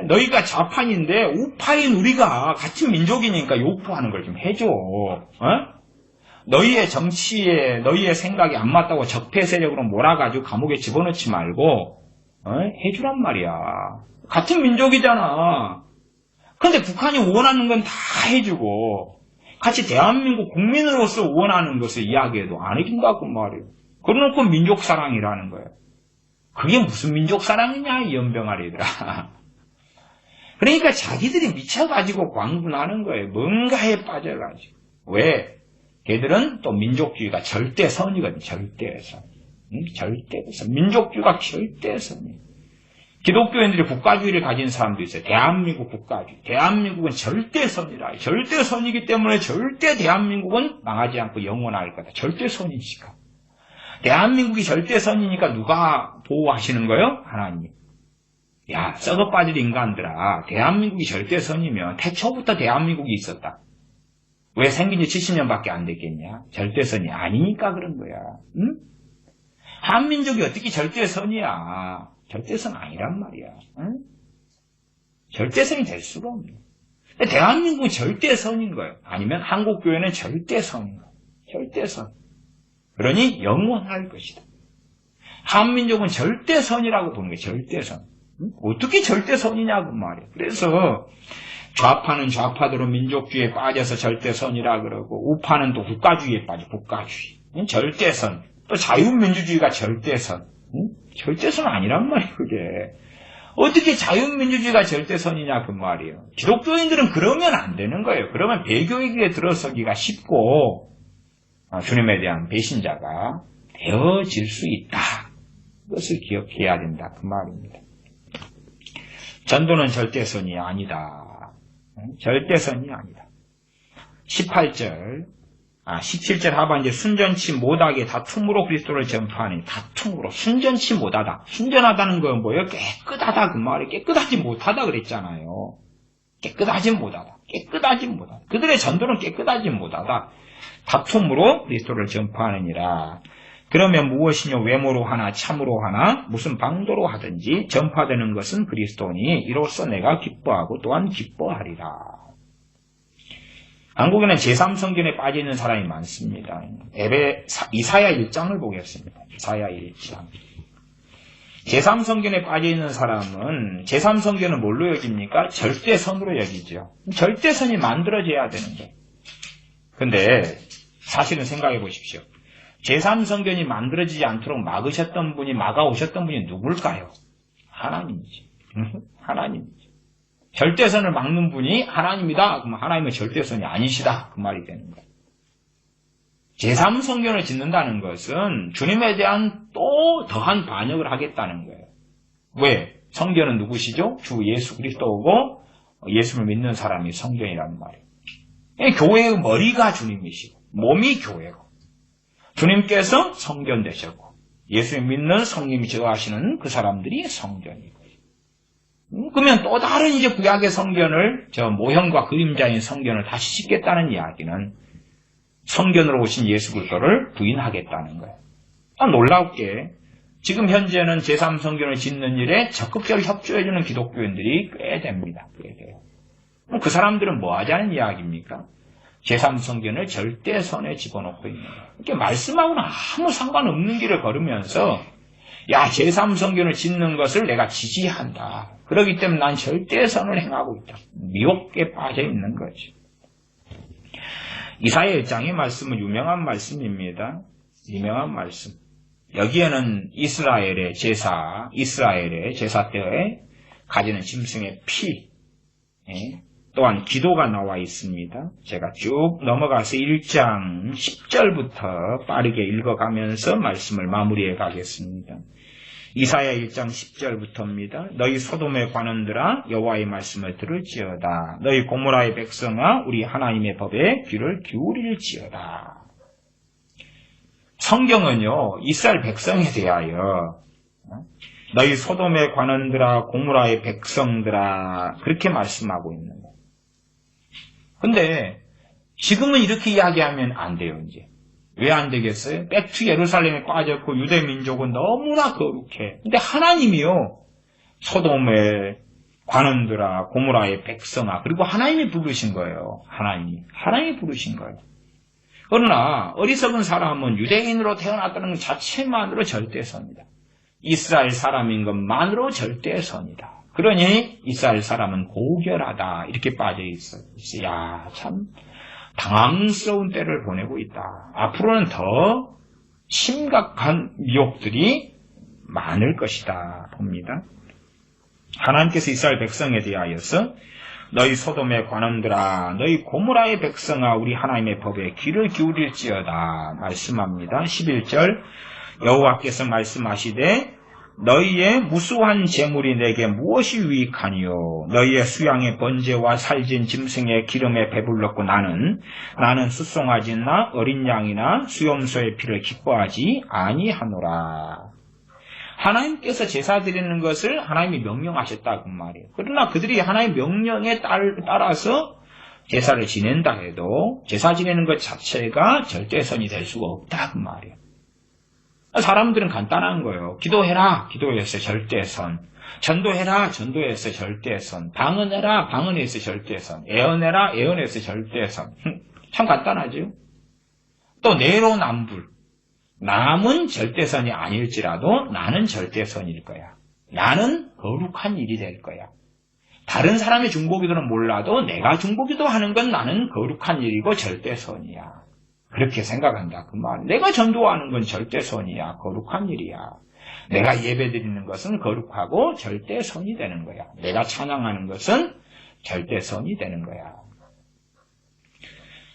너희가 좌파인데 우파인 우리가 같은 민족이니까 요구하는 걸 좀 해줘. 너희의 정치에 너희의 생각이 안 맞다고 적폐 세력으로 몰아가지고 감옥에 집어넣지 말고 해주란 말이야. 같은 민족이잖아. 그런데 북한이 원하는 건 다 해주고 같이 대한민국 국민으로서 원하는 것을 이야기해도 안 해준다고 말이에요. 그러놓고 민족사랑이라는 거예요. 그게 무슨 민족 사람이냐, 이 연병아리들아. 그러니까 자기들이 미쳐가지고 광분하는 거예요. 뭔가에 빠져가지고. 왜? 걔들은 또 민족주의가 절대선이거든, 절대선. 절대선. 민족주의가 절대선이에요. 기독교인들이 국가주의를 가진 사람도 있어요. 대한민국 국가주의. 대한민국은 절대선이라. 절대선이기 때문에 절대 대한민국은 망하지 않고 영원할 거다. 절대선이니까. 대한민국이 절대선이니까 누가 보호하시는 거예요? 하나님. 야, 썩어 빠질 인간들아. 대한민국이 절대선이면 태초부터 대한민국이 있었다. 왜 생긴 지 70년밖에 안 됐겠냐? 절대선이 아니니까 그런 거야. 응? 한민족이 어떻게 절대선이야? 절대선 아니란 말이야. 응? 절대선이 될 수가 없네. 대한민국은 절대선인 거예요. 아니면 한국교회는 절대선인 거예요. 절대선. 그러니 영원할 것이다. 한민족은 절대선이라고 보는 거예요. 절대선. 응? 어떻게 절대선이냐고 말이에요. 그래서 좌파는 좌파대로 민족주의에 빠져서 절대선이라 그러고 우파는 또 국가주의에 빠져. 국가주의. 응? 절대선. 또 자유민주주의가 절대선. 응? 절대선 아니란 말이에요, 그게. 어떻게 자유민주주의가 절대선이냐, 그 말이에요. 기독교인들은 그러면 안 되는 거예요. 그러면 배교에게 들어서기가 쉽고, 주님에 대한 배신자가 되어질 수 있다. 그것을 기억해야 된다, 그 말입니다. 전도는 절대선이 아니다. 절대선이 아니다. 17절 하반절 순전치 못하게 다툼으로 그리스도를 전파하니 다툼으로 순전치 못하다. 순전하다는 건 뭐예요? 깨끗하다 그 말이 깨끗하지 못하다 그랬잖아요. 깨끗하지 못하다. 깨끗하지 못하다. 그들의 전도는 깨끗하지 못하다. 다툼으로 그리스도를 전파하느니라. 그러면 무엇이냐 외모로 하나 참으로 하나 무슨 방도로 하든지 전파되는 것은 그리스도니 이로써 내가 기뻐하고 또한 기뻐하리라. 한국에는 제3성경에 빠져있는 사람이 많습니다. 이사야 1장을 보겠습니다. 이사야 1장. 제3성경에 빠져있는 사람은 제3성경은 뭘로 여깁니까? 절대선으로 여기죠. 절대선이 만들어져야 되는 거예요. 근데 사실은 생각해 보십시오. 제3성경이 만들어지지 않도록 막아오셨던 분이 누굴까요? 하나님이지. 하나님이지. 절대선을 막는 분이 하나님이다. 그러면 하나님은 절대선이 아니시다. 그 말이 되는 거예요. 제3성경을 짓는다는 것은 주님에 대한 또 더한 반역을 하겠다는 거예요. 왜? 성경은 누구시죠? 주 예수 그리스도고 예수를 믿는 사람이 성경이란 말이에요. 교회의 머리가 주님이시고 몸이 교회고 주님께서 성전 되셨고 예수를 믿는 성님이 저하시는 그 사람들이 성전이고 그러면 또 다른 이제 구약의 성전을 저 모형과 그림자인 성전을 다시 짓겠다는 이야기는 성전으로 오신 예수 그리스도를 부인하겠다는 거예요. 놀랍게 지금 현재는 제3성전을 짓는 일에 적극적으로 협조해주는 기독교인들이 꽤 됩니다. 꽤 돼요. 그 사람들은 뭐 하자는 이야기입니까? 제3성전을 절대선에 집어넣고 있는 거예요. 이렇게 말씀하고는 아무 상관없는 길을 걸으면서 야, 제3성전을 짓는 것을 내가 지지한다. 그렇기 때문에 난 절대선을 행하고 있다. 미혹에 빠져 있는 거죠. 이사야 1장의 말씀은 유명한 말씀입니다. 유명한 말씀. 여기에는 이스라엘의 제사 때에 가지는 짐승의 피, 또한 기도가 나와 있습니다. 제가 쭉 넘어가서 1장 10절부터 빠르게 읽어가면서 말씀을 마무리해 가겠습니다. 이사야 1장 10절부터입니다. 너희 소돔의 관원들아 여호와의 말씀을 들을지어다. 너희 고모라의 백성아 우리 하나님의 법에 귀를 기울일지어다. 성경은요 이스라엘 백성에 대하여 너희 소돔의 관원들아 고모라의 백성들아 그렇게 말씀하고 있는 거예요. 근데 지금은 이렇게 이야기하면 안 돼요. 이제 왜 안 되겠어요? 백투 예루살렘에 빠졌고 유대 민족은 너무나 거룩해. 근데 하나님이요 소돔의 관원들아 고모라의 백성아 그리고 하나님이 부르신 거예요. 하나님이 부르신 거예요. 그러나 어리석은 사람은 유대인으로 태어났다는 것 자체만으로 절대선이다. 이스라엘 사람인 것만으로 절대선이다. 그러니 이스라엘 사람은 고결하다 이렇게 빠져 있어요. 야, 참 당황스러운 때를 보내고 있다. 앞으로는 더 심각한 미혹들이 많을 것이다 봅니다. 하나님께서 이스라엘 백성에 대하여서 너희 소돔의 관원들아 너희 고모라의 백성아 우리 하나님의 법에 귀를 기울일지어다 말씀합니다. 11절 여호와께서 말씀하시되 너희의 무수한 재물이 내게 무엇이 유익하니요 너희의 수양의 번제와 살진 짐승의 기름에 배불렀고 나는 숫송아지나 어린 양이나 수염소의 피를 기뻐하지 아니하노라. 하나님께서 제사 드리는 것을 하나님이 명령하셨다 그 말이에요. 그러나 그들이 하나님의 명령에 따라서 제사를 지낸다 해도 제사 지내는 것 자체가 절대선이 될 수가 없다 그 말이에요. 사람들은 간단한 거예요. 기도해라, 기도에서 절대선. 전도해라, 전도에서 절대선. 방언해라, 방언에서 절대선. 애언해라, 애언에서 절대선. 참 간단하죠. 또 내로남불. 남은 절대선이 아닐지라도 나는 절대선일 거야. 나는 거룩한 일이 될 거야. 다른 사람의 중보기도는 몰라도 내가 중보기도 하는 건 나는 거룩한 일이고 절대선이야. 그렇게 생각한다. 그 말. 내가 전도하는 건 절대선이야. 거룩한 일이야. 내가 예배드리는 것은 거룩하고 절대선이 되는 거야. 내가 찬양하는 것은 절대선이 되는 거야.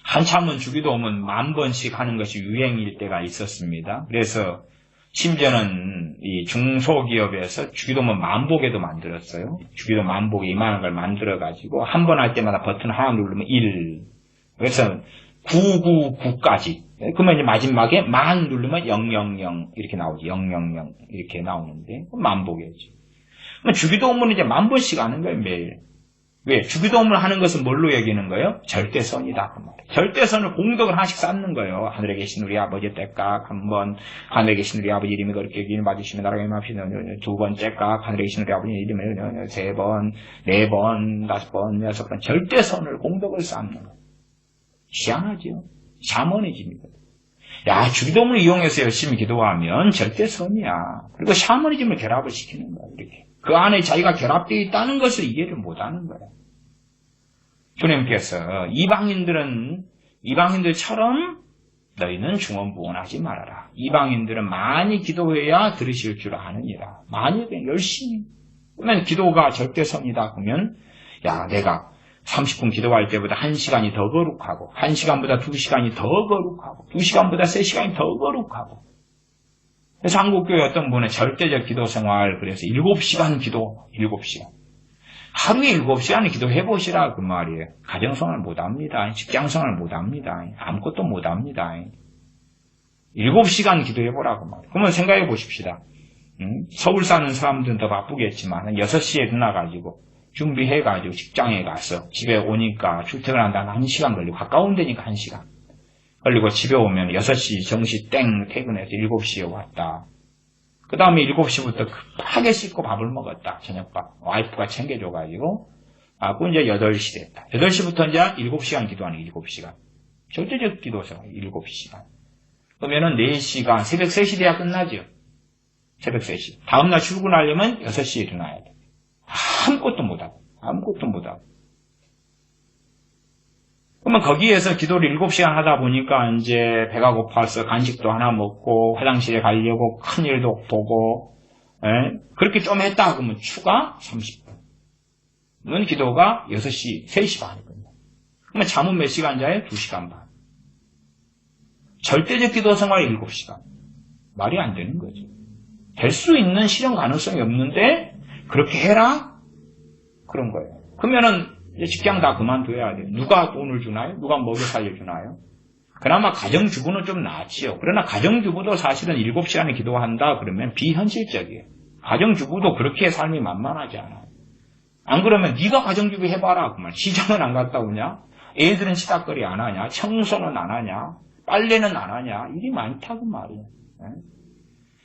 한참은 주기도문 10,000번씩 하는 것이 유행일 때가 있었습니다. 그래서 심지어는 이 중소기업에서 주기도문 만복에도 만들었어요. 주기도 만복에 이만한 걸 만들어가지고 한 번 할 때마다 버튼 하나 누르면 1. 그래서 999까지. 그러면 이제 마지막에 만 누르면 000 이렇게 나오지. 000 이렇게 나오는데 만복이었지. 주기도문은 이제 10,000번씩 하는 거예요, 매일. 왜? 주기도문을 하는 것은 뭘로 여기는 거예요? 절대선이다. 그 말이에요. 절대선을 공덕을 하나씩 쌓는 거예요. 하늘에 계신 우리 아버지 때깍 한 번, 하늘에 계신 우리 아버지 이름이 그렇게 이름 받으시면 나라가 임합시다. 두 번째 깍, 하늘에 계신 우리 아버지 이름을 3번, 4번, 5번, 6번 절대선을 공덕을 쌓는 거예요. 희한하죠. 샤머니즘이거든. 야, 주기도문을 이용해서 열심히 기도하면 절대선이야. 그리고 샤머니즘을 결합을 시키는 거야, 이렇게. 그 안에 자기가 결합되어 있다는 것을 이해를 못하는 거야. 주님께서 이방인들처럼 너희는 중언부언하지 말아라. 이방인들은 많이 기도해야 들으실 줄 아느니라. 많이 열심히. 그러면 기도가 절대선이다. 그러면 야, 내가 30분 기도할 때보다 1시간이 더 거룩하고 1시간보다 2시간이 더 거룩하고 2시간보다 3시간이 더 거룩하고. 그래서 한국교회 어떤 분은 절대적 기도 생활, 그래서 7시간 기도, 7시간. 하루에 7시간을 기도해보시라 그 말이에요. 가정생활 못합니다. 직장생활 못합니다. 아무것도 못합니다. 7시간 기도해보라 그 말이에요. 그러면 생각해 보십시다. 서울 사는 사람들은 더 바쁘겠지만 6시에 일어나가지고 준비해가지고 직장에 가서 집에 오니까 출퇴근한다 1시간 걸리고 가까운 데니까 1시간 걸리고 집에 오면 6시 정시 땡 퇴근해서 7시에 왔다. 그 다음에 7시부터 급하게 씻고 밥을 먹었다. 저녁밥. 와이프가 챙겨줘가지고 그 이제 8시 됐다. 8시부터 이제 7시간 기도하는 7시간. 절대적 기도생활 7시간. 그러면은 4시간, 새벽 3시 돼야 끝나죠. 새벽 3시. 다음날 출근하려면 6시에 일어나야 돼. 아무것도 못하고. 그러면 거기에서 기도를 7시간 하다 보니까 이제 배가 고파서 간식도 하나 먹고 화장실에 가려고 큰일도 보고 그렇게 좀 했다 그러면 추가 30분. 그러면 기도가 6시, 3시 반이거든요. 그러면 잠은 몇 시간 자요? 2시간 반. 절대적 기도 생활 7시간. 말이 안 되는 거죠. 될 수 있는 실현 가능성이 없는데 그렇게 해라? 그런 거예요. 그러면은 이제 직장 다 그만둬야 돼요. 누가 돈을 주나요? 누가 먹여 살려주나요? 그나마 가정주부는 좀 낫지요. 그러나 가정주부도 사실은 7시간에 기도한다 그러면 비현실적이에요. 가정주부도 그렇게 삶이 만만하지 않아요. 안 그러면 네가 가정주부 해봐라. 그 말. 시장은 안 갔다 오냐? 애들은 치닥거리 안 하냐? 청소는 안 하냐? 빨래는 안 하냐? 일이 많다고 말이에요.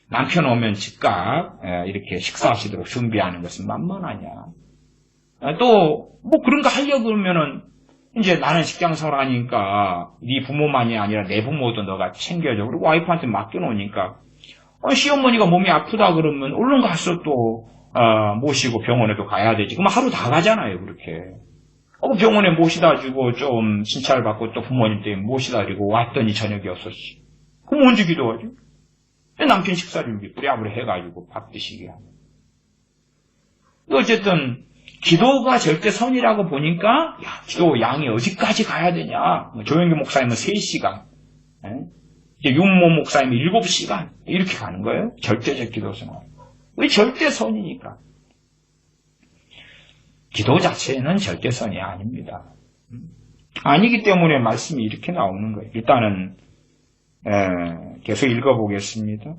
남편 오면 즉각 이렇게 식사하시도록 준비하는 것은 만만하냐? 또 뭐 그런 거 하려고 그러면은 이제 나는 직장 생활하니까 네 부모만이 아니라 내 부모도 너가 챙겨줘. 그리고 와이프한테 맡겨놓으니까 시어머니가 몸이 아프다 그러면 얼른 가서 또 모시고 병원에도 가야 되지. 그럼 하루 다 가잖아요. 그렇게. 병원에 모시다 주고 좀 진찰 받고 또 부모님 때문에 모시다 주고 왔더니 저녁이 6시. 그럼 언제 기도하지? 남편 식사 준비 뿌리아부리 해가지고 밥 드시게 하고. 어쨌든 기도가 절대 선이라고 보니까 기도 양이 어디까지 가야 되냐. 조영기 목사님은 3시간, 윤모 목사님은 7시간 이렇게 가는 거예요. 절대적 기도선은. 왜 절대선이니까. 기도 자체는 절대선이 아닙니다. 아니기 때문에 말씀이 이렇게 나오는 거예요. 일단은 계속 읽어보겠습니다.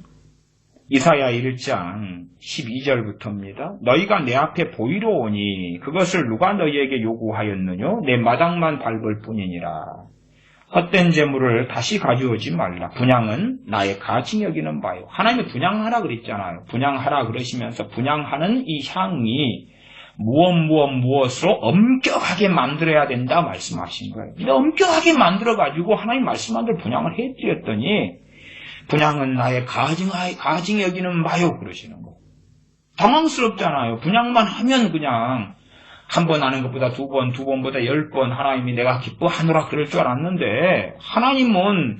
이사야 1장 12절부터입니다. 너희가 내 앞에 보이러 오니 그것을 누가 너희에게 요구하였느뇨? 내 마당만 밟을 뿐이니라. 헛된 재물을 다시 가져오지 말라. 분향은 나의 가증 여기는 바요. 하나님이 분향하라 그랬잖아요. 분향하라 그러시면서 분향하는 이 향이 무엇으로 엄격하게 만들어야 된다 말씀하신 거예요. 근데 엄격하게 만들어가지고 하나님 말씀한 대로 분향을 해드렸더니 분향은 나의 가증 여기는 바요 그러시는 거예요. 당황스럽잖아요. 분향만 하면 그냥 한 번 하는 것보다 두 번보다 10번 하나님이 내가 기뻐하노라 그럴 줄 알았는데 하나님은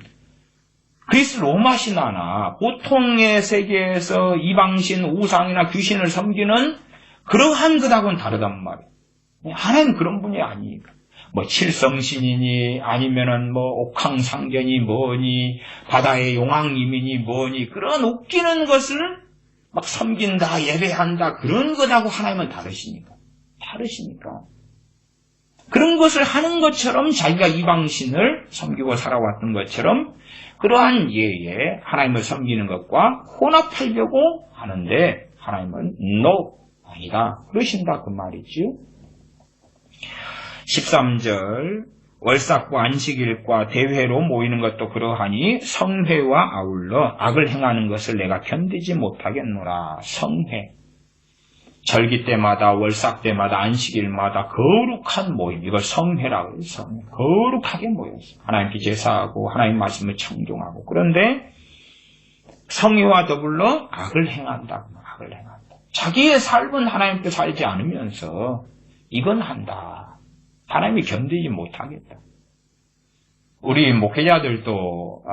그리스 로마 신화나 보통의 세계에서 이방신, 우상이나 귀신을 섬기는 그러한 것하고는 다르단 말이에요. 하나님 그런 분이 아니니까. 칠성신이니 아니면은 옥황상견이 뭐니 바다의 용왕님이니 뭐니 그런 웃기는 것을 막 섬긴다 예배한다 그런 것하고 하나님은 다르시니까. 그런 것을 하는 것처럼 자기가 이방신을 섬기고 살아왔던 것처럼 그러한 예에 하나님을 섬기는 것과 혼합하려고 하는데 하나님은 no 아니다 그러신다 그 말이지요. 13절 월삭과 안식일과 대회로 모이는 것도 그러하니 성회와 아울러 악을 행하는 것을 내가 견디지 못하겠노라. 성회 절기 때마다 월삭 때마다 안식일마다 거룩한 모임 이걸 성회라고 해요. 성회. 거룩하게 모였어요. 하나님께 제사하고 하나님 말씀을 청종하고 그런데 성회와 더불어 악을 행한다. 자기의 삶은 하나님께 살지 않으면서 이건 한다. 하나님이 견디지 못하겠다. 우리 목회자들도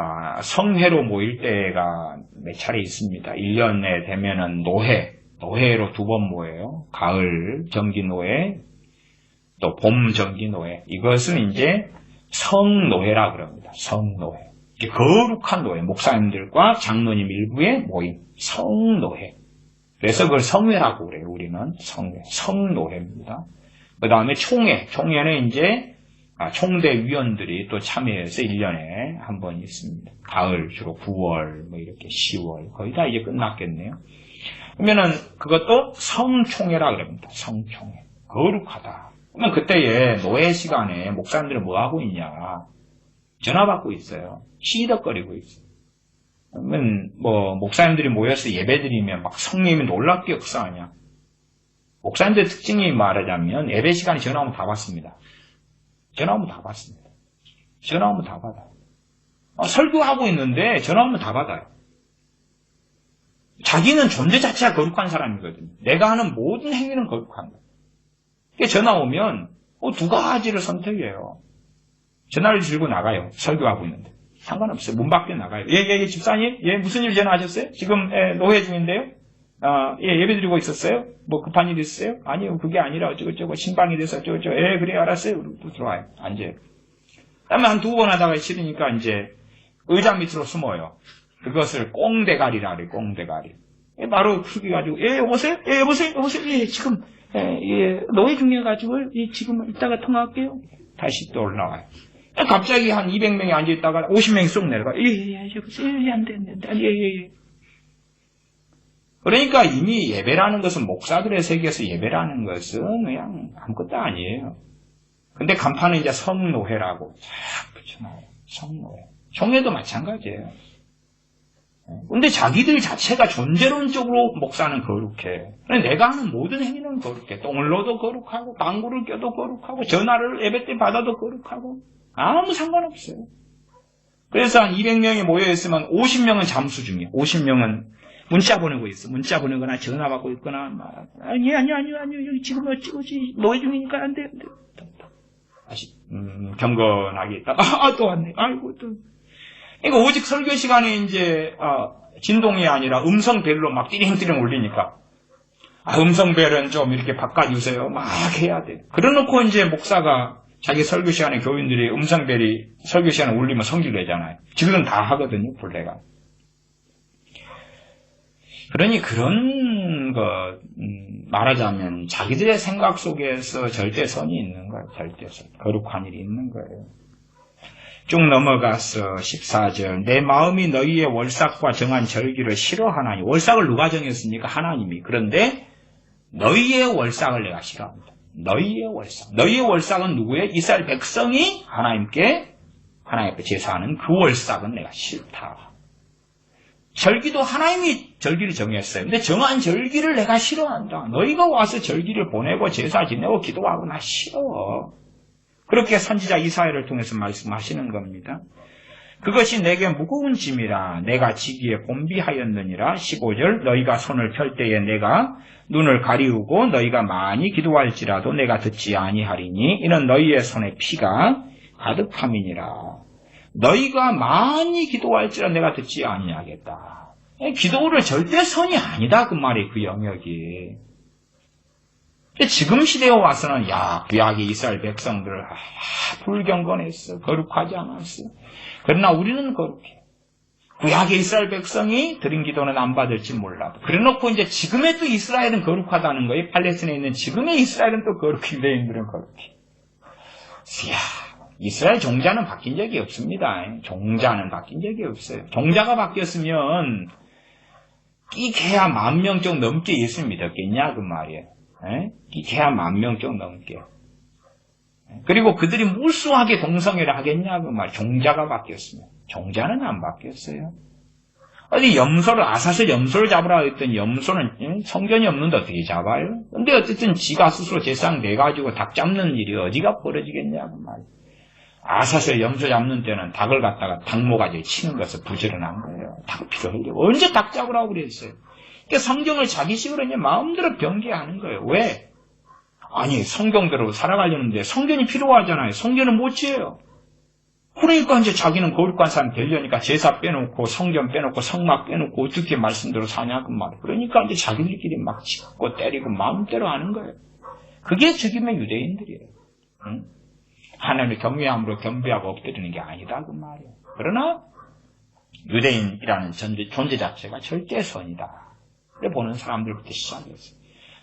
성회로 모일 때가 몇 차례 있습니다. 1년에 되면은 노회로 2번 모여요. 가을 정기노회, 또 봄 정기노회. 이것은 이제 성노회라 그럽니다. 성노회. 거룩한 노회. 목사님들과 장로님 일부의 모임. 성노회. 그래서 그걸 성회라고 그래요. 우리는 성회. 성노회입니다. 그 다음에 총회. 총회는 이제 총대 위원들이 또 참여해서 1년에 한 번 있습니다. 가을 주로 9월, 이렇게 10월. 거의 다 이제 끝났겠네요. 그러면은 그것도 성총회라 그럽니다. 성총회. 거룩하다. 그러면 그때에 노예 시간에 목사님들은 뭐 하고 있냐? 전화 받고 있어요. 시덕거리고 있어요. 그러면 목사님들이 모여서 예배드리면 막 성령이 놀랍게 역사하냐? 목사님들 특징이 말하자면 예배 시간에 전화 오면 다 받습니다. 전화 오면 다 받아요. 설교하고 있는데 전화 오면 다 받아요. 자기는 존재 자체가 거룩한 사람이거든요. 내가 하는 모든 행위는 거룩한 거예요. 그러니까 전화 오면 두 가지를 선택해요. 전화를 들고 나가요. 설교하고 있는데. 상관없어요. 문 밖에 나가요. 예, 집사님? 예, 무슨 일 전화하셨어요? 지금 노회 중인데요? 예배 드리고 있었어요? 급한 일 있었어요? 아니요, 그게 아니라 어쩌고저쩌고 신방이 돼서 어쩌고저쩌고. 예, 그래, 알았어요. 또 들어와요. 앉아요. 그다음에 한 2번 하다가 싫으니까 이제 의자 밑으로 숨어요. 그것을 꽁대가리라 그래요. 꽁대가리. 바로 그렇게 가지고 여보세요? 예, 지금 노예 중이어가지고 지금 이따가 통화할게요. 다시 또 올라와요. 갑자기 한 200명이 앉아있다가 50명이 쏙 내려가. 안 돼. 예. 그러니까 이미 예배라는 것은 목사들의 세계에서 예배라는 것은 그냥 아무것도 아니에요. 근데 간판은 이제 성노회라고 쫙 붙여놔요. 성노회. 총회도 마찬가지예요. 근데 자기들 자체가 존재론적으로 목사는 거룩해. 내가 하는 모든 행위는 거룩해. 똥을 넣어도 거룩하고 방구를 껴도 거룩하고 전화를 예배 때 받아도 거룩하고 아무 상관없어요. 그래서 한 200명이 모여있으면 50명은 잠수 중이에요. 50명은 문자 보내고 있어. 문자 보내거나 전화 받고 있거나 아니요. 여기 지금 어찌 노예 중이니까 안 돼. 다시 경건하게 있다가 또 왔네. 아이고 또. 그러니까 오직 설교 시간에 이제 진동이 아니라 음성벨로 막 띠링띠링 울리니까 음성벨은 좀 이렇게 바꿔주세요. 막 해야 돼. 그래놓고 이제 목사가 자기 설교 시간에 교인들이 음성벨이 설교 시간에 울리면 성질 내잖아요. 지금은 다 하거든요, 본래가. 그러니 그런 거 말하자면 자기들의 생각 속에서 절대선이 있는 거예요. 절대선. 거룩한 일이 있는 거예요. 쭉 넘어가서 14절 내 마음이 너희의 월삭과 정한 절기를 싫어하나니 월삭을 누가 정했습니까? 하나님이. 그런데 너희의 월삭을 내가 싫어합니다. 너희의 월삭. 너희의 월삭은 누구예요? 이스라엘 백성이 하나님 앞에 제사하는 그 월삭은 내가 싫다. 절기도 하나님이 절기를 정했어요. 근데 정한 절기를 내가 싫어한다. 너희가 와서 절기를 보내고 제사 지내고 기도하고 나 싫어. 그렇게 선지자 이사야를 통해서 말씀하시는 겁니다. 그것이 내게 무거운 짐이라 내가 지기에 곤비하였느니라. 15절 너희가 손을 펼 때에 내가 눈을 가리우고 너희가 많이 기도할지라도 내가 듣지 아니하리니 이는 너희의 손에 피가 가득함이니라. 너희가 많이 기도할지라도 내가 듣지 아니하겠다. 기도를 절대선이 아니다 그 말이 그 영역이. 지금 시대에 와서는 구약의 이스라엘 백성들 불경건했어. 거룩하지 않았어. 그러나 우리는 거룩해. 구약의 이스라엘 백성이 드린 기도는 안 받을지 몰라도. 그래놓고 이제 지금의 또 이스라엘은 거룩하다는 거예요. 팔레스타인에 있는 지금의 이스라엘은 또 거룩해. 유대인들은 거룩해. 이스라엘 종자는 바뀐 적이 없습니다. 종자는 바뀐 적이 없어요. 종자가 바뀌었으면 끼개야 10,000명 좀 넘게 예수 믿었겠냐 그 말이에요. 끼개야 10,000명 좀 넘게. 그리고 그들이 무수하게 동성애를 하겠냐 그 말이에요. 종자가 바뀌었으면. 종자는 안 바뀌었어요. 어디 아사슬 염소를 잡으라 했더니 염소는 성전이 없는데 어떻게 잡아요? 근데 어쨌든 지가 스스로 제사장 내가지고 닭 잡는 일이 어디가 벌어지겠냐 그 말이에요. 아사슬 염소 잡는 때는 닭을 갖다가 닭모가지에 치는 것을 부지런한 거예요. 닭 피를 흘리고. 언제 닭 잡으라고 그랬어요? 그러니까 성경을 자기식으로 이제 마음대로 변개하는 거예요. 왜? 아니, 성경대로 살아가려는데 성전이 필요하잖아요. 성전은 못 지어요. 그러니까 이제 자기는 거룩한 사람 되려니까 제사 빼놓고 성전 빼놓고 성막 빼놓고 어떻게 말씀대로 사냐 그 말이에요. 그러니까 이제 자기들끼리 막 짚고 때리고 마음대로 하는 거예요. 그게 지금의 유대인들이에요. 응? 하나님을 경외함으로 겸비하고 엎드리는 게 아니다 그 말이에요. 그러나 유대인이라는 존재 자체가 절대선이다. 그래 보는 사람들부터 시작했어요.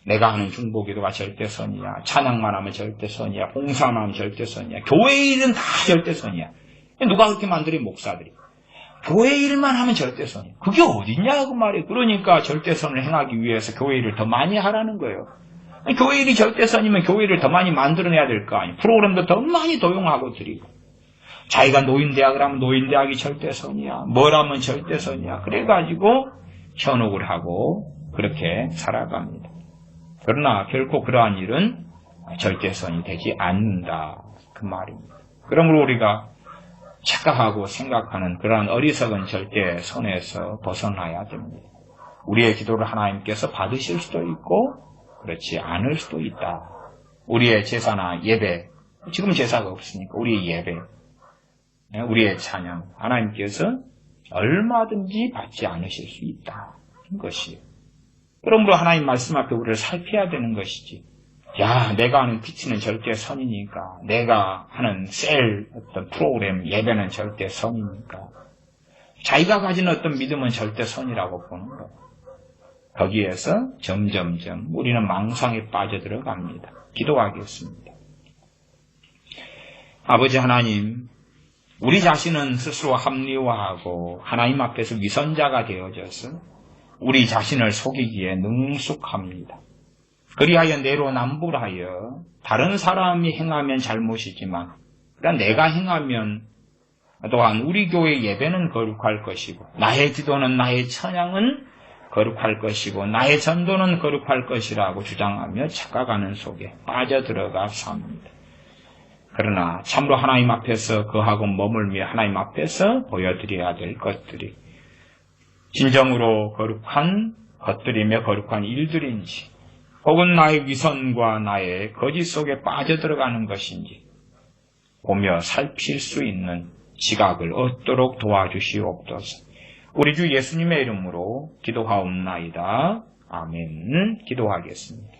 내가 하는 중보기도가 절대선이야. 찬양만 하면 절대선이야. 봉사만 하면 절대선이야. 교회 일은 다 절대선이야. 누가 그렇게 만들어? 목사들이. 교회 일만 하면 절대선이야. 그게 어딨냐 그 말이에요. 그러니까 절대선을 행하기 위해서 교회 일을 더 많이 하라는 거예요. 교회 일이 절대선이면 교회 일을 더 많이 만들어내야 될 거 아니에요. 프로그램도 더 많이 도용하고 드리고. 자기가 노인대학을 하면 노인대학이 절대선이야. 뭘 하면 절대선이야. 그래가지고 현혹을 하고 그렇게 살아갑니다. 그러나 결코 그러한 일은 절대선이 되지 않는다. 그 말입니다. 그러므로 우리가 착각하고 생각하는 그러한 어리석은 절대선에서 벗어나야 됩니다. 우리의 기도를 하나님께서 받으실 수도 있고 그렇지 않을 수도 있다. 우리의 제사나 예배, 지금 제사가 없으니까 우리의 예배, 우리의 찬양, 하나님께서 얼마든지 받지 않으실 수 있다. 것이에요. 그러므로 하나님 말씀 앞에 우리를 살펴야 되는 것이지. 내가 하는 PT는 절대 선이니까, 내가 하는 어떤 프로그램 예배는 절대 선이니까, 자기가 가진 어떤 믿음은 절대 선이라고 보는 거예요. 거기에서 점점점 우리는 망상에 빠져들어갑니다. 기도하겠습니다. 아버지 하나님, 우리 자신은 스스로 합리화하고 하나님 앞에서 위선자가 되어져서 우리 자신을 속이기에 능숙합니다. 그리하여 내로남불하여 다른 사람이 행하면 잘못이지만 그러나 내가 행하면 또한 우리 교회 예배는 거룩할 것이고 나의 기도는 나의 찬양은 거룩할 것이고 나의 전도는 거룩할 것이라고 주장하며 착각하는 속에 빠져들어가 삽니다. 그러나 참으로 하나님 앞에서 거하고 머물며 하나님 앞에서 보여드려야 될 것들이 진정으로 거룩한 것들이며 거룩한 일들인지 혹은 나의 위선과 나의 거짓 속에 빠져들어가는 것인지 보며 살필 수 있는 지각을 얻도록 도와주시옵소서. 우리 주 예수님의 이름으로 기도하옵나이다. 아멘. 기도하겠습니다.